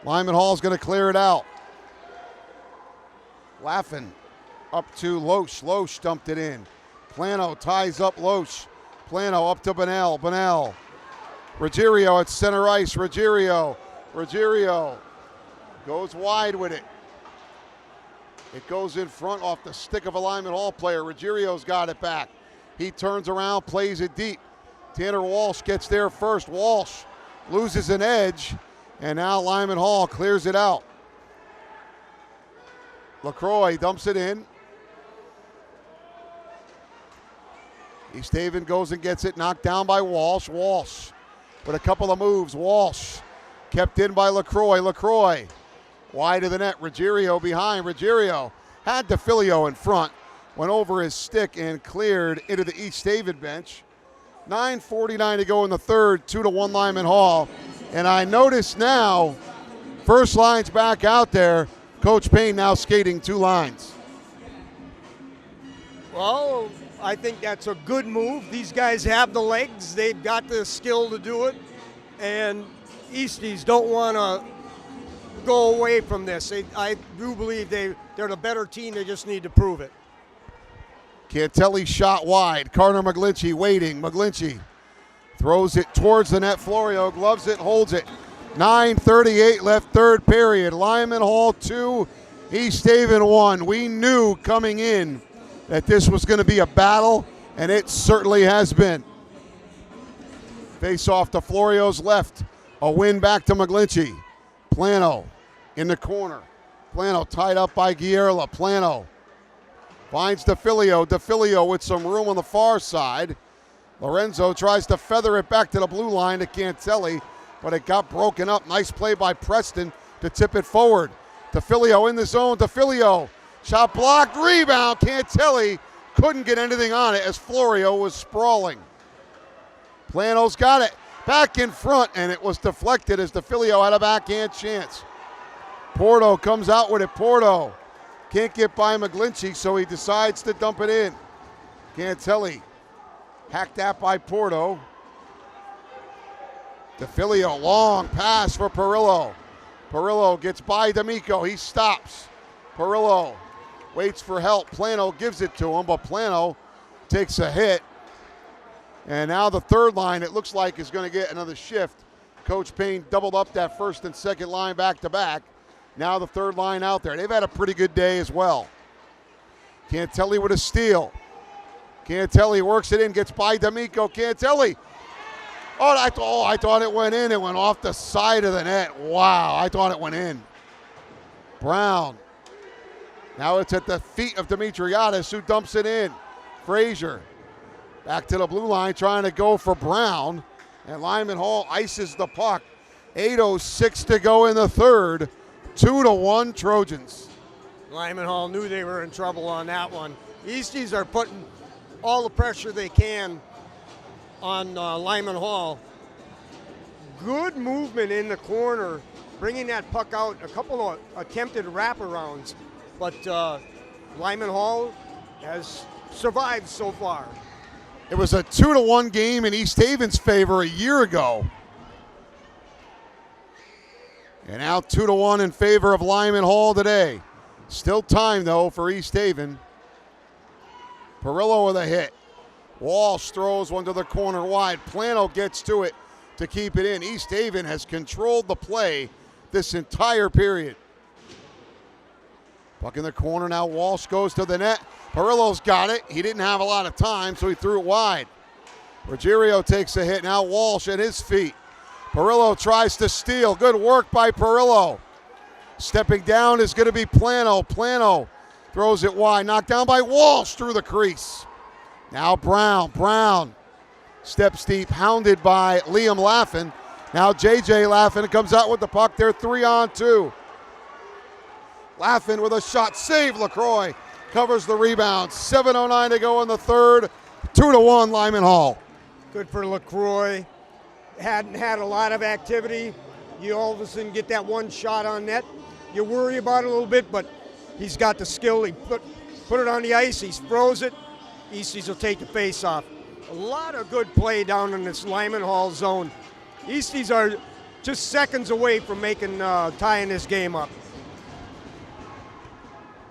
Lyman Hall's going to clear it out. Laffin up to Loesch. Loesch dumped it in. Plano ties up Loesch. Plano up to Bunnell. Bunnell. Ruggiero at center ice. Ruggiero goes wide with it. It goes in front off the stick of a Lyman Hall player. Ruggiero's got it back. He turns around, plays it deep. Tanner Walsh gets there first. Walsh loses an edge, and now Lyman Hall clears it out. LaCroix dumps it in. East Haven goes and gets it, knocked down by Walsh. Walsh with a couple of moves. Walsh kept in by LaCroix. LaCroix wide of the net. Ruggiero behind. Ruggiero had DeFilio in front. Went over his stick and cleared into the East Haven bench. 9:49 to go in the third. 2-1 Lyman Hall. And I notice now, first line's back out there. Coach Payne now skating two lines. Well, I think that's a good move. These guys have the legs. They've got the skill to do it. And Easties don't want to go away from this. I do believe they're the better team. They just need to prove it. Cantelli shot wide. Carter McGlinchey waiting. McGlinchey throws it towards the net. Florio gloves it, holds it. 9:38 left, third period. Lyman Hall 2, East Haven 1. We knew coming in that this was going to be a battle, and it certainly has been. Face off to Florio's left. A win back to McGlinchey. Plano in the corner. Plano tied up by Guerla. Plano finds DeFilio. DeFilio with some room on the far side. Lorenzo tries to feather it back to the blue line to Cantelli, but it got broken up. Nice play by Preston to tip it forward. DeFilio in the zone. DeFilio shot blocked. Rebound. Cantelli couldn't get anything on it as Florio was sprawling. Plano's got it. Back in front, and it was deflected as DeFilio had a backhand chance. Porto comes out with it. Porto can't get by McGlinchey, so he decides to dump it in. Cantelli hacked that by Porto. DeFilio, long pass for Perillo. Perillo gets by D'Amico. He stops. Perillo waits for help. Plano gives it to him, but Plano takes a hit. And now the third line, it looks like, is going to get another shift. Coach Payne doubled up that first and second line back to back. Now the third line out there. They've had a pretty good day as well. Cantelli with a steal. Cantelli works it in, gets by D'Amico. Cantelli I thought it went in. It went off the side of the net. Wow, I thought it went in. Brown. Now it's at the feet of Dimitriadis, who dumps it in. Frazier back to the blue line, trying to go for Brown. And Lyman Hall ices the puck. 8:06 to go in the third. 2-1 Trojans. Lyman Hall knew they were in trouble on that one. Easties are putting all the pressure they can on Lyman Hall. Good movement in the corner, bringing that puck out. A couple of attempted wraparounds, but Lyman Hall has survived so far. It was a 2-1 game in East Haven's favor a year ago. And now 2-1 in favor of Lyman Hall today. Still time, though, for East Haven. Perillo with a hit. Walsh throws one to the corner wide. Plano gets to it to keep it in. East Haven has controlled the play this entire period. Puck in the corner now. Walsh goes to the net. Perillo's got it. He didn't have a lot of time, so he threw it wide. Ruggiero takes a hit. Now Walsh at his feet. Perillo tries to steal. Good work by Perillo. Stepping down is going to be Plano. Plano throws it wide. Knocked down by Walsh through the crease. Now Brown. Brown steps deep, hounded by Liam Laffin. Now JJ Laffin comes out with the puck. They're 3-on-2. Laffin with a shot. Save LaCroix. Covers the rebound. 7:09 to go in the third. 2-1 Lyman Hall. Good for LaCroix. Hadn't had a lot of activity. You all of a sudden get that one shot on net. You worry about it a little bit, but he's got the skill. He put it on the ice. He throws it. Easties will take the face off. A lot of good play down in this Lyman Hall zone. Easties are just seconds away from tying this game up.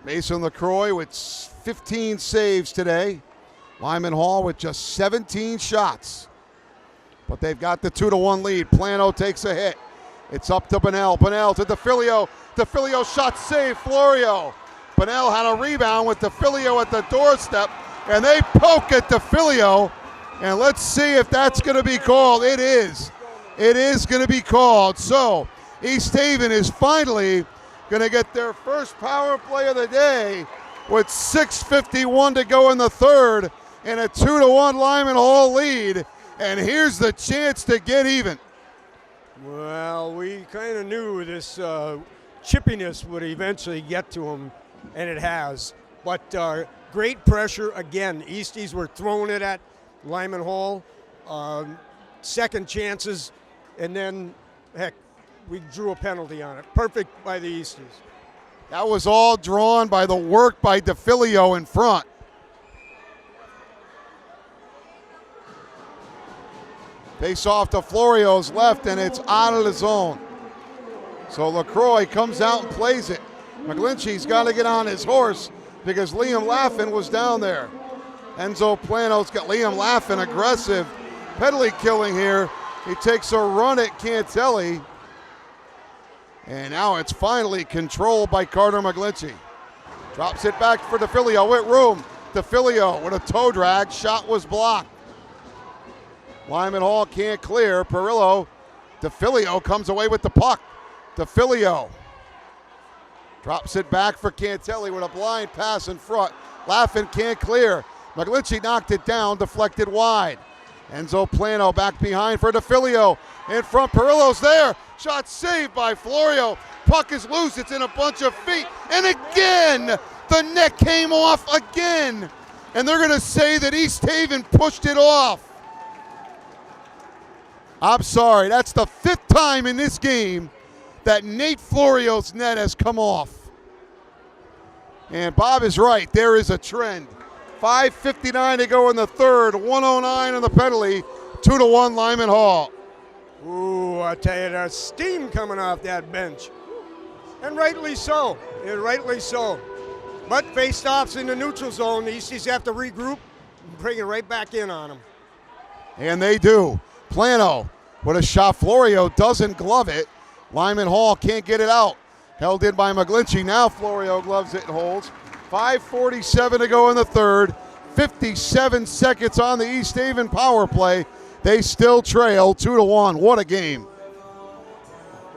Mason LaCroix with 15 saves today. Lyman Hall with just 17 shots. But they've got the 2-1 lead. Plano takes a hit. It's up to Bunnell. Bunnell to DeFilio. DeFilio shot save. Florio. Bunnell had a rebound with DeFilio at the doorstep, and they poke at DeFilio. And let's see if that's going to be called. It is. It is going to be called. So East Haven is finally going to get their first power play of the day with 6:51 to go in the third and a 2-1 Lyman Hall lead. And here's the chance to get even. Well, we kind of knew this chippiness would eventually get to him, and it has. But great pressure again. Easties were throwing it at Lyman Hall. Second chances, and then, heck, we drew a penalty on it. Perfect by the Easties. That was all drawn by the work by DeFilio in front. Face off to Florio's left, and it's out of the zone. So LaCroix comes out and plays it. McGlinchey's got to get on his horse because Liam Laffin was down there. Enzo Plano's got Liam Laffin aggressive. Penalty killing here. He takes a run at Cantelli. And now it's finally controlled by Carter McGlinchey. Drops it back for DeFilio with room. DeFilio with a toe drag. Shot was blocked. Lyman Hall can't clear. Perillo. DeFilio comes away with the puck. DeFilio drops it back for Cantelli with a blind pass in front. Laffin can't clear. McGlinchey knocked it down, deflected wide. Enzo Plano back behind for DeFilio. In front, Perillo's there. Shot saved by Florio. Puck is loose, it's in a bunch of feet. And again, the net came off again. And they're gonna say that East Haven pushed it off. I'm sorry, that's the 5th time in this game that Nate Florio's net has come off. And Bob is right, there is a trend. 5:59 to go in the third, 109 on the penalty, 2-1 Lyman Hall. Ooh, I tell you, there's steam coming off that bench. And rightly so, But face-offs in the neutral zone, the Easties have to regroup and bring it right back in on them. And they do. Plano with a shot. Florio doesn't glove it. Lyman Hall can't get it out. Held in by McGlinchey. Now Florio gloves it and holds. 5:47 to go in the third. 57 seconds on the East Haven power play. They still trail 2-1. What a game.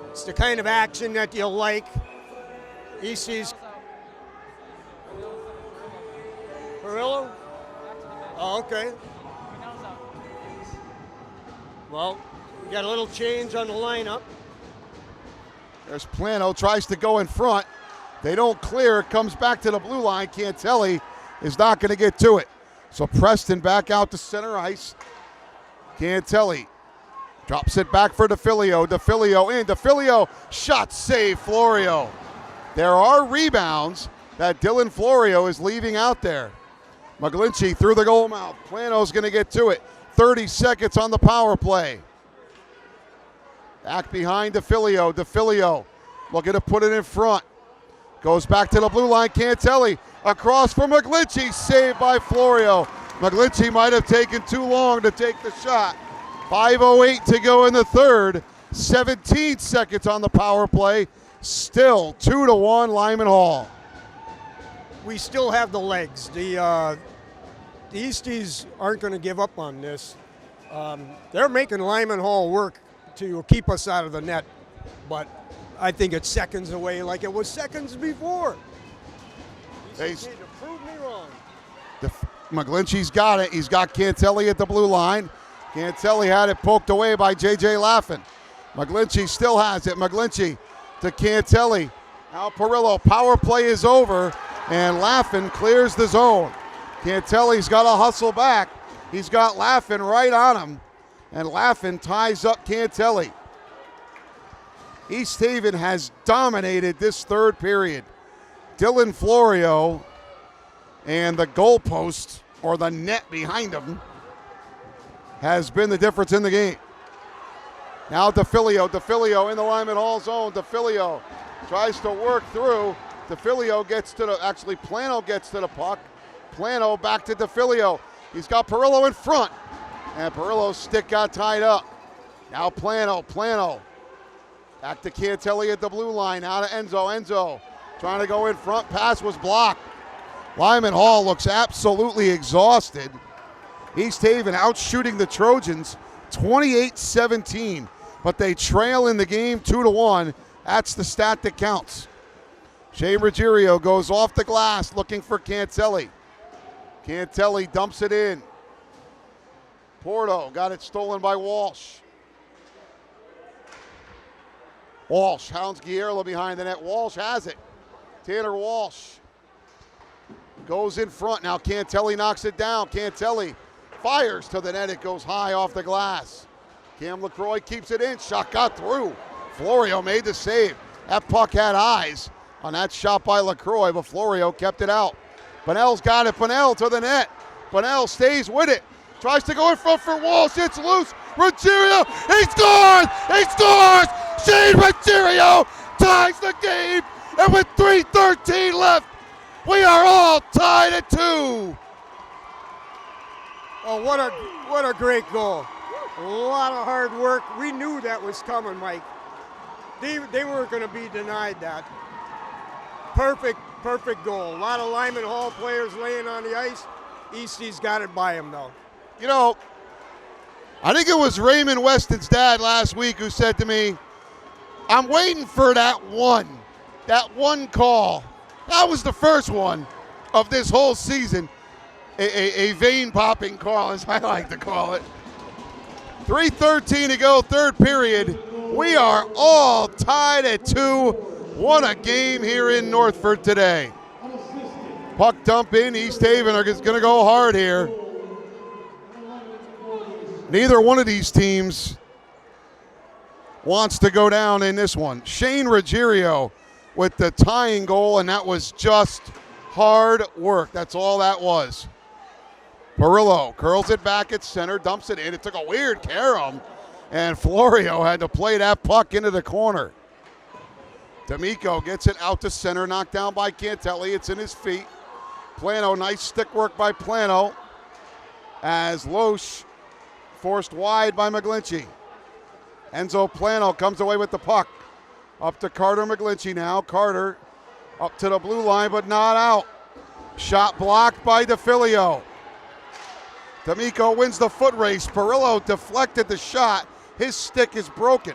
It's the kind of action that you like. EC's Perillo? Oh, okay. Well, we got a little change on the lineup. There's Plano, tries to go in front. They don't clear. It comes back to the blue line. Cantelli is not going to get to it. So Preston back out to center ice. Cantelli drops it back for DeFilio. DeFilio in. DeFilio, shot save, Florio. There are rebounds that Dylan Florio is leaving out there. McGlinchey through the goal mouth. Plano's going to get to it. 30 seconds on the power play. Back behind DeFilio. DeFilio looking to put it in front. Goes back to the blue line. Cantelli across for McGlinchey. Saved by Florio. McGlinchey might have taken too long to take the shot. 5:08 to go in the third. 17 seconds on the power play. Still 2-1 Lyman Hall. We still have the legs. The Easties aren't going to give up on this. They're making Lyman Hall work to keep us out of the net, but I think it's seconds away like it was seconds before. They need to prove me wrong. McGlinchey's got it. He's got Cantelli at the blue line. Cantelli had it poked away by J.J. Laffin. McGlinchey still has it. McGlinchey to Cantelli. Now Perillo. Power play is over, and Laffin clears the zone. Cantelli's got to hustle back. He's got Laffin right on him, and Laffin ties up Cantelli. East Haven has dominated this third period. Dylan Florio and the goalpost, or the net behind him, has been the difference in the game. Now DeFilio. DeFilio in the Lyman Hall zone. DeFilio tries to work through. DeFilio gets to the, actually Plano gets to the puck. Plano back to DeFilio. He's got Perillo in front, and Perillo's stick got tied up. Now Plano. Back to Cantelli at the blue line. Out to Enzo. Enzo trying to go in front. Pass was blocked. Lyman Hall looks absolutely exhausted. East Haven out shooting the Trojans 28-17, but they trail in the game 2-1. That's the stat that counts. Shane Ruggiero goes off the glass looking for Cantelli. Cantelli dumps it in. Porto got it stolen by Walsh. Walsh hounds Guillermo behind the net. Walsh has it. Tanner Walsh goes in front. Now Cantelli knocks it down. Cantelli fires to the net. It goes high off the glass. Cam LaCroix keeps it in. Shot got through. Florio made the save. That puck had eyes on that shot by LaCroix, but Florio kept it out. Bunnell's got it. Bunnell to the net. Bunnell stays with it. Tries to go in front for Walsh. It's loose. Ruggiero. He scores! He scores! Shane Ruggiero ties the game. And with 3:13 left, we are all tied at 2. Oh, what a great goal. A lot of hard work. We knew that was coming, Mike. They weren't going to be denied that. Perfect goal. A lot of Lyman Hall players laying on the ice. Eastie's got it by him, though. You know, I think it was Raymond Weston's dad last week who said to me, I'm waiting for that one call. That was the first one of this whole season. A vein-popping call, as I like to call it. 3:13 to go, third period. We are all tied at 2. What a game here in Northford today. Puck dump in. East Haven are going to go hard here. Neither one of these teams wants to go down in this one. Shane Ruggiero with the tying goal, and that was just hard work. That's all that was. Perillo curls it back at center, dumps it in. It took a weird carom, and Florio had to play that puck into the corner. D'Amico gets it out to center, knocked down by Cantelli. It's in his feet. Plano, nice stick work by Plano, as Loesch forced wide by McGlinchey. Enzo Plano comes away with the puck. Up to Carter McGlinchey now. Carter up to the blue line, but not out. Shot blocked by DeFilio. D'Amico wins the foot race. Perillo deflected the shot. His stick is broken.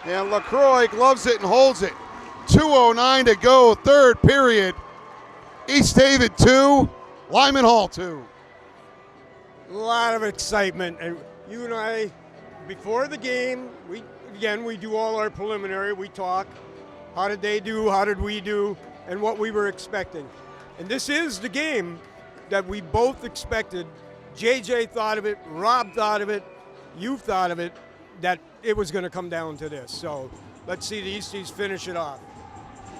And LaCroix gloves it and holds it. 2:09 to go, third period. East Haven 2, Lyman Hall 2. A lot of excitement. And you and I, before the game, we do all our preliminary. We talk. How did they do? How did we do? And what we were expecting. And this is the game that we both expected. JJ thought of it. Rob thought of it. You thought of it. That it was going to come down to this. So let's see the Easties finish it off.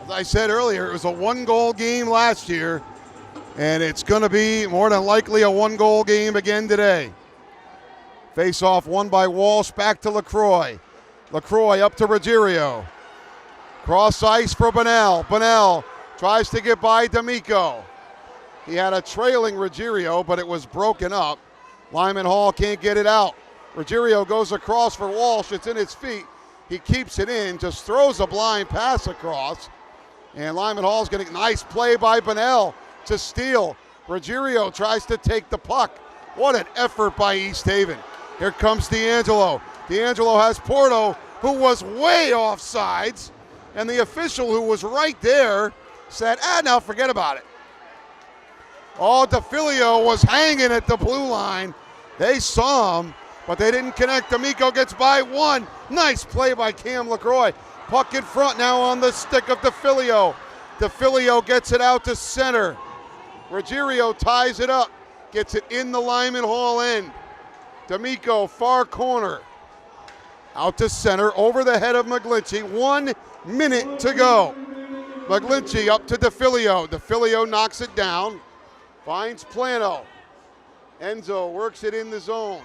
As I said earlier, it was a one-goal game last year, and it's going to be more than likely a one-goal game again today. Face-off won by Walsh, back to LaCroix. LaCroix up to Ruggiero. Cross ice for Bunnell. Bunnell tries to get by D'Amico. He had a trailing Ruggiero, but it was broken up. Lyman Hall can't get it out. Ruggiero goes across for Walsh. It's in his feet. He keeps it in, just throws a blind pass across. And Lyman Hall's going to nice play by Bunnell to steal. Ruggiero tries to take the puck. What an effort by East Haven. Here comes D'Angelo. D'Angelo has Porto, who was way off sides. And the official who was right there said, now forget about it. Oh, DeFilio was hanging at the blue line. They saw him, but they didn't connect. D'Amico gets by one. Nice play by Cam LaCroix. Puck in front now on the stick of DeFilio. DeFilio gets it out to center. Ruggiero ties it up. Gets it in the Lyman Hall end. D'Amico, far corner. Out to center, over the head of McGlinchey. 1 minute to go. McGlinchey up to DeFilio. DeFilio knocks it down. Finds Plano. Enzo works it in the zone.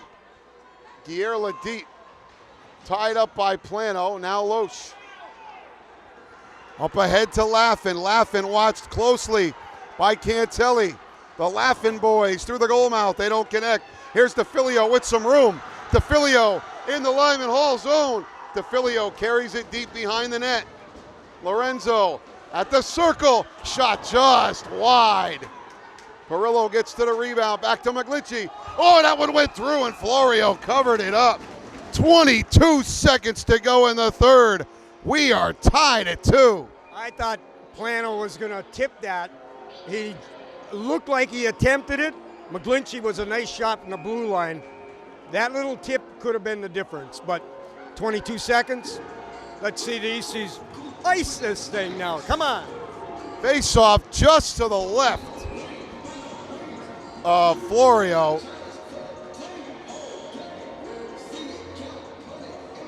Guillermo deep. Tied up by Plano. Now Loesch. Up ahead to Laffin. Laffin watched closely by Cantelli. The Laffin boys through the goal mouth. They don't connect. Here's DeFilio with some room. DeFilio in the Lyman Hall zone. DeFilio carries it deep behind the net. Lorenzo at the circle. Shot just wide. Perillo gets to the rebound. Back to McGlinchey. Oh, that one went through and Florio covered it up. 22 seconds to go in the third. We are tied at 2. I thought Plano was going to tip that. He looked like he attempted it. McGlinchey was a nice shot from the blue line. That little tip could have been the difference, but 22 seconds. Let's see the Easties ice this thing now. Come on. Face off just to the left of Florio.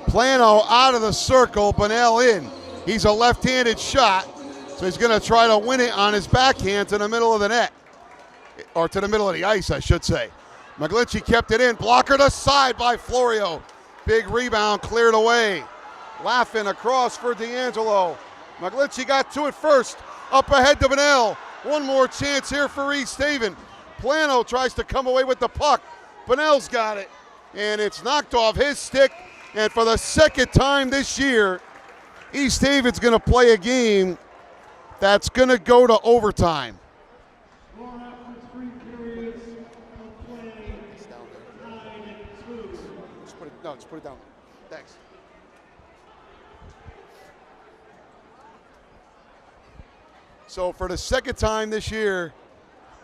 Plano out of the circle, Bunnell in. He's a left-handed shot, so he's going to try to win it on his backhand to the middle of the net. Or to the middle of the ice, I should say. McGlinchey kept it in. Blocker to side by Florio. Big rebound cleared away. Laffin across for D'Angelo. McGlinchey got to it first. Up ahead to Bunnell. One more chance here for East Haven. Plano tries to come away with the puck. Bunnell's got it. And it's knocked off his stick. And for the second time this year, East Haven's going to play a game that's going to go to overtime. Just put it down. Thanks. So for the second time this year,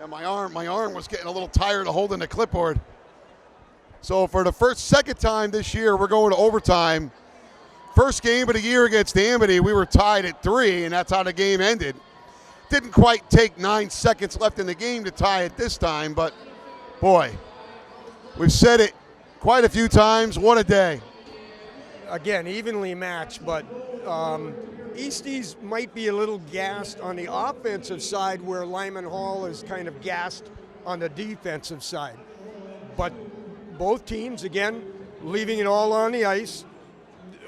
and my arm was getting a little tired of holding the clipboard. So for the second time this year, we're going to overtime. First game of the year against Amity, we were tied at 3, and that's how the game ended. Didn't quite take 9 seconds left in the game to tie it this time, but boy, we've said it quite a few times. What a day. Again, evenly matched, but Easties might be a little gassed on the offensive side where Lyman Hall is kind of gassed on the defensive side. But both teams, again, leaving it all on the ice.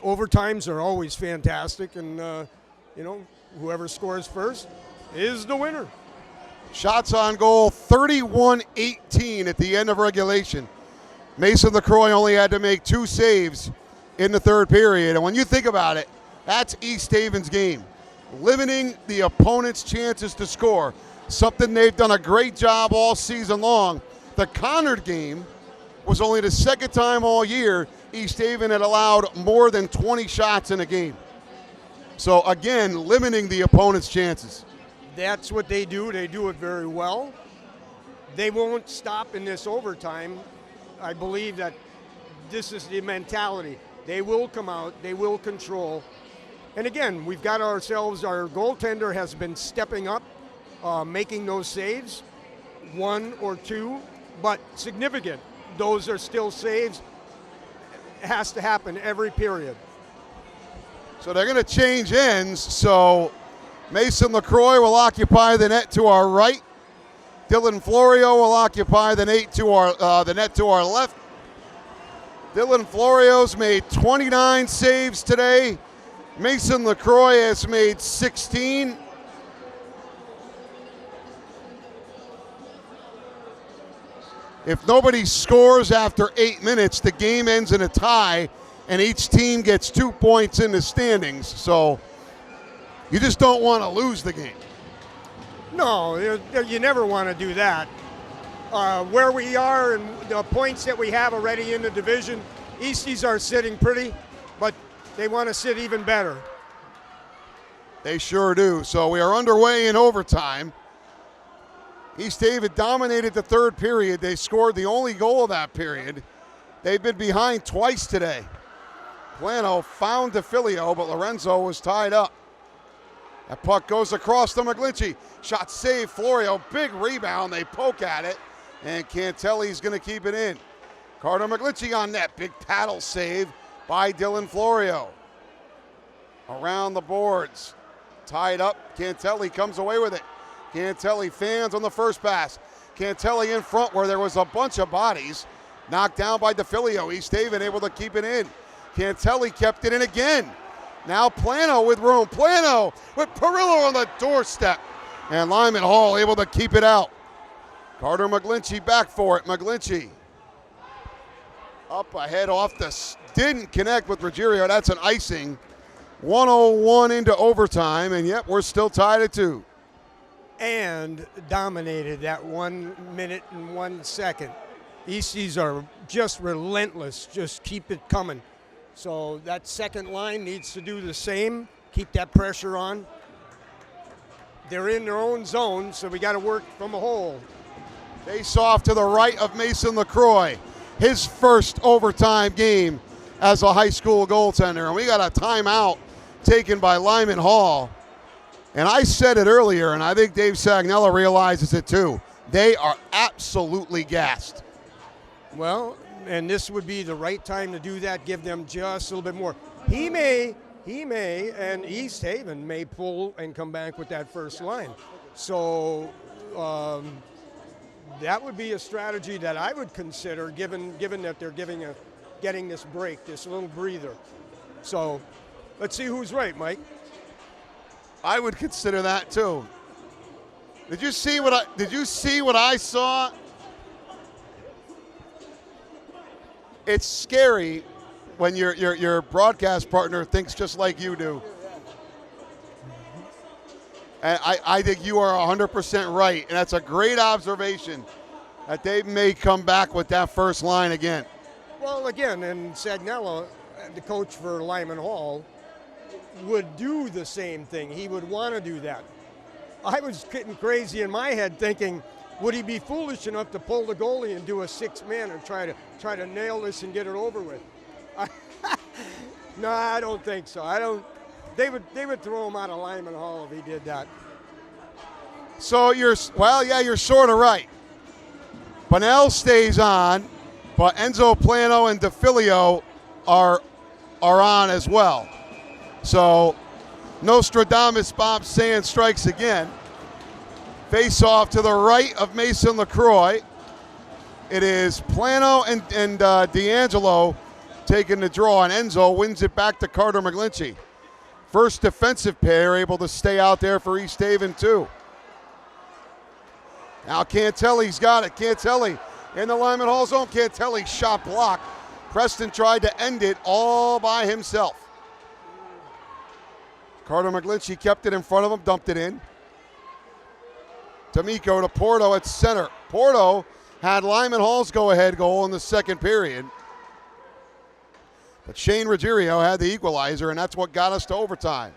Overtimes are always fantastic, and, whoever scores first is the winner. Shots on goal, 31-18 at the end of regulation. Mason LaCroix only had to make 2 saves in the third period. And when you think about it, that's East Haven's game. Limiting the opponent's chances to score. Something they've done a great job all season long. The Conard game was only the second time all year East Haven had allowed more than 20 shots in a game. So again, limiting the opponent's chances. That's what they do. They do it very well. They won't stop in this overtime. I believe that this is the mentality. They will come out. They will control. And again, we've got ourselves, our goaltender has been stepping up, making those saves, 1 or 2, but significant. Those are still saves. It has to happen every period. So they're going to change ends. So Mason LaCroix will occupy the net to our right. Dylan Florio will occupy the net to our left. Dylan Florio's made 29 saves today. Mason LaCroix has made 16. If nobody scores after 8 minutes, the game ends in a tie, and each team gets 2 points in the standings. So you just don't want to lose the game. No, you never want to do that. Where we are and the points that we have already in the division, Easties are sitting pretty, but they want to sit even better. They sure do. So we are underway in overtime. East Haven dominated the third period. They scored the only goal of that period. They've been behind twice today. Plano found DeFilio, but Lorenzo was tied up. That puck goes across to McGlinchey. Shot saved, Florio. Big rebound. They poke at it, and Cantelli's going to keep it in. Carter McGlinchey on net. Big paddle save by Dylan Florio. Around the boards. Tied up. Cantelli comes away with it. Cantelli fans on the first pass. Cantelli in front where there was a bunch of bodies. Knocked down by DeFilio. East Haven able to keep it in. Cantelli kept it in again. Now Plano with room. Plano with Perillo on the doorstep. And Lyman Hall able to keep it out. Carter McGlinchey back for it. McGlinchey up ahead off the, didn't connect with Ruggiero. That's an icing. 1:01 into overtime, and yet we're still tied at 2. And dominated that 1 minute and 1 second. Easties are just relentless, just keep it coming. So that second line needs to do the same, keep that pressure on. They're in their own zone, so we got to work from a hole. Face off to the right of Mason LaCroix. His first overtime game as a high school goaltender. And we got a timeout taken by Lyman Hall. And I said it earlier, and I think Dave Sagnella realizes it too. They are absolutely gassed. Well, and this would be the right time to do that, give them just a little bit more. He may, and East Haven may pull and come back with that first line. So that would be a strategy that I would consider, given that they're getting this break, this little breather. So let's see who's right, Mike. I would consider that too. Did you see what I saw? It's scary when your broadcast partner thinks just like you do. And I think you are 100% right, and that's a great observation that they may come back with that first line again. Well, again, and Sagnella, the coach for Lyman Hall, would do the same thing. He would want to do that. I was getting crazy in my head thinking, would he be foolish enough to pull the goalie and do a 6-man and try to nail this and get it over with? No, I don't think so. They would throw him out of Lyman Hall if he did that. So you're sort of right. Bunnell stays on, but Enzo Plano and DeFilio are on as well. So Nostradamus Bob Sand strikes again. Face off to the right of Mason LaCroix. It is Plano and D'Angelo taking the draw, and Enzo wins it back to Carter McGlinchey. First defensive pair able to stay out there for East Haven too. Now Cantelli's got it. Cantelli in the Lyman Hall zone. Cantelli shot blocked. Preston tried to end it all by himself. Carter McGlinchey kept it in front of him, dumped it in. D'Amico to Porto at center. Porto had Lyman Hall's go-ahead goal in the second period. But Shane Ruggiero had the equalizer, and that's what got us to overtime.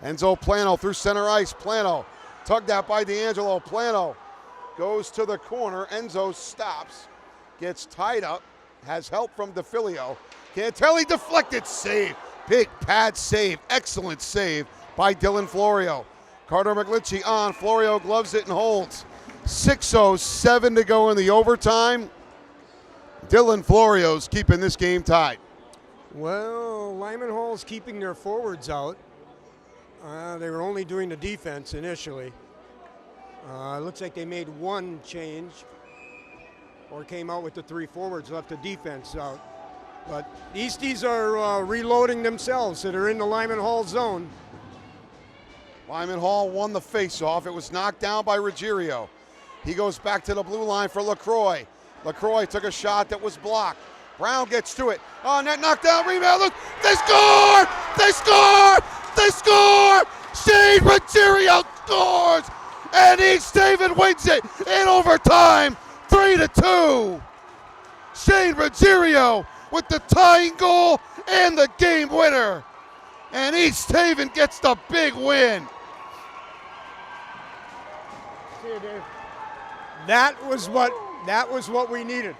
Enzo Plano through center ice. Plano tugged out by D'Angelo. Plano goes to the corner. Enzo stops, gets tied up, has help from DeFilio. Cantelli deflected, save. Big pad save, excellent save by Dylan Florio. Carter McGlinchey on, Florio gloves it and holds. 6:07 to go in the overtime. Dylan Florio's keeping this game tied. Well, Lyman Hall's keeping their forwards out. They were only doing the defense initially. Looks like they made one change or came out with the 3 forwards, left the defense out. But Easties are reloading themselves, so they're in the Lyman Hall zone. Lyman Hall won the face-off. It was knocked down by Ruggiero. He goes back to the blue line for LaCroix. LaCroix took a shot that was blocked. Brown gets to it. Oh, net knockdown, rebound. Look, they score! They score! They score! Shane Ruggiero scores! And East Haven wins it in overtime, 3-2. Shane Ruggiero with the tying goal and the game winner. And East Haven gets the big win. See you, Dave. That was what we needed.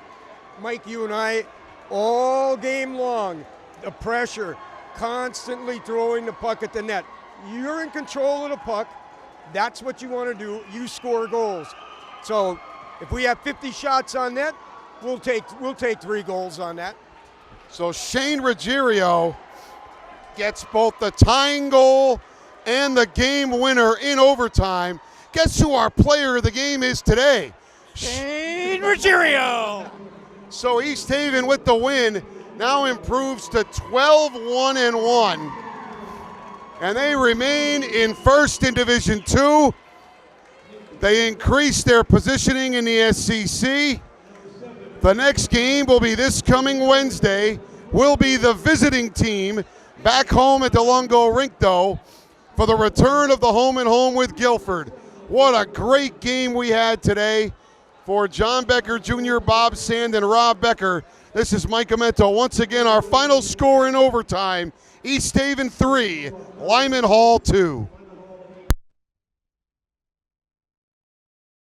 Mike, you and I, all game long, the pressure, constantly throwing the puck at the net. You're in control of the puck. That's what you want to do. You score goals. So if we have 50 shots on net, we'll take 3 goals on that. So Shane Ruggiero gets both the tying goal and the game winner in overtime. Guess who our player of the game is today? Shane Ruggiero. So East Haven with the win now improves to 12-1-1. And they remain in first in Division II. They increase their positioning in the SCC. The next game will be this coming Wednesday. Will be the visiting team back home at the Lungo Rink, though, for the return of the home and home with Guilford. What a great game we had today. For John Becker Jr., Bob Sand, and Rob Becker, this is Mike Amento. Once again, our final score in overtime, East Haven 3, Lyman Hall 2.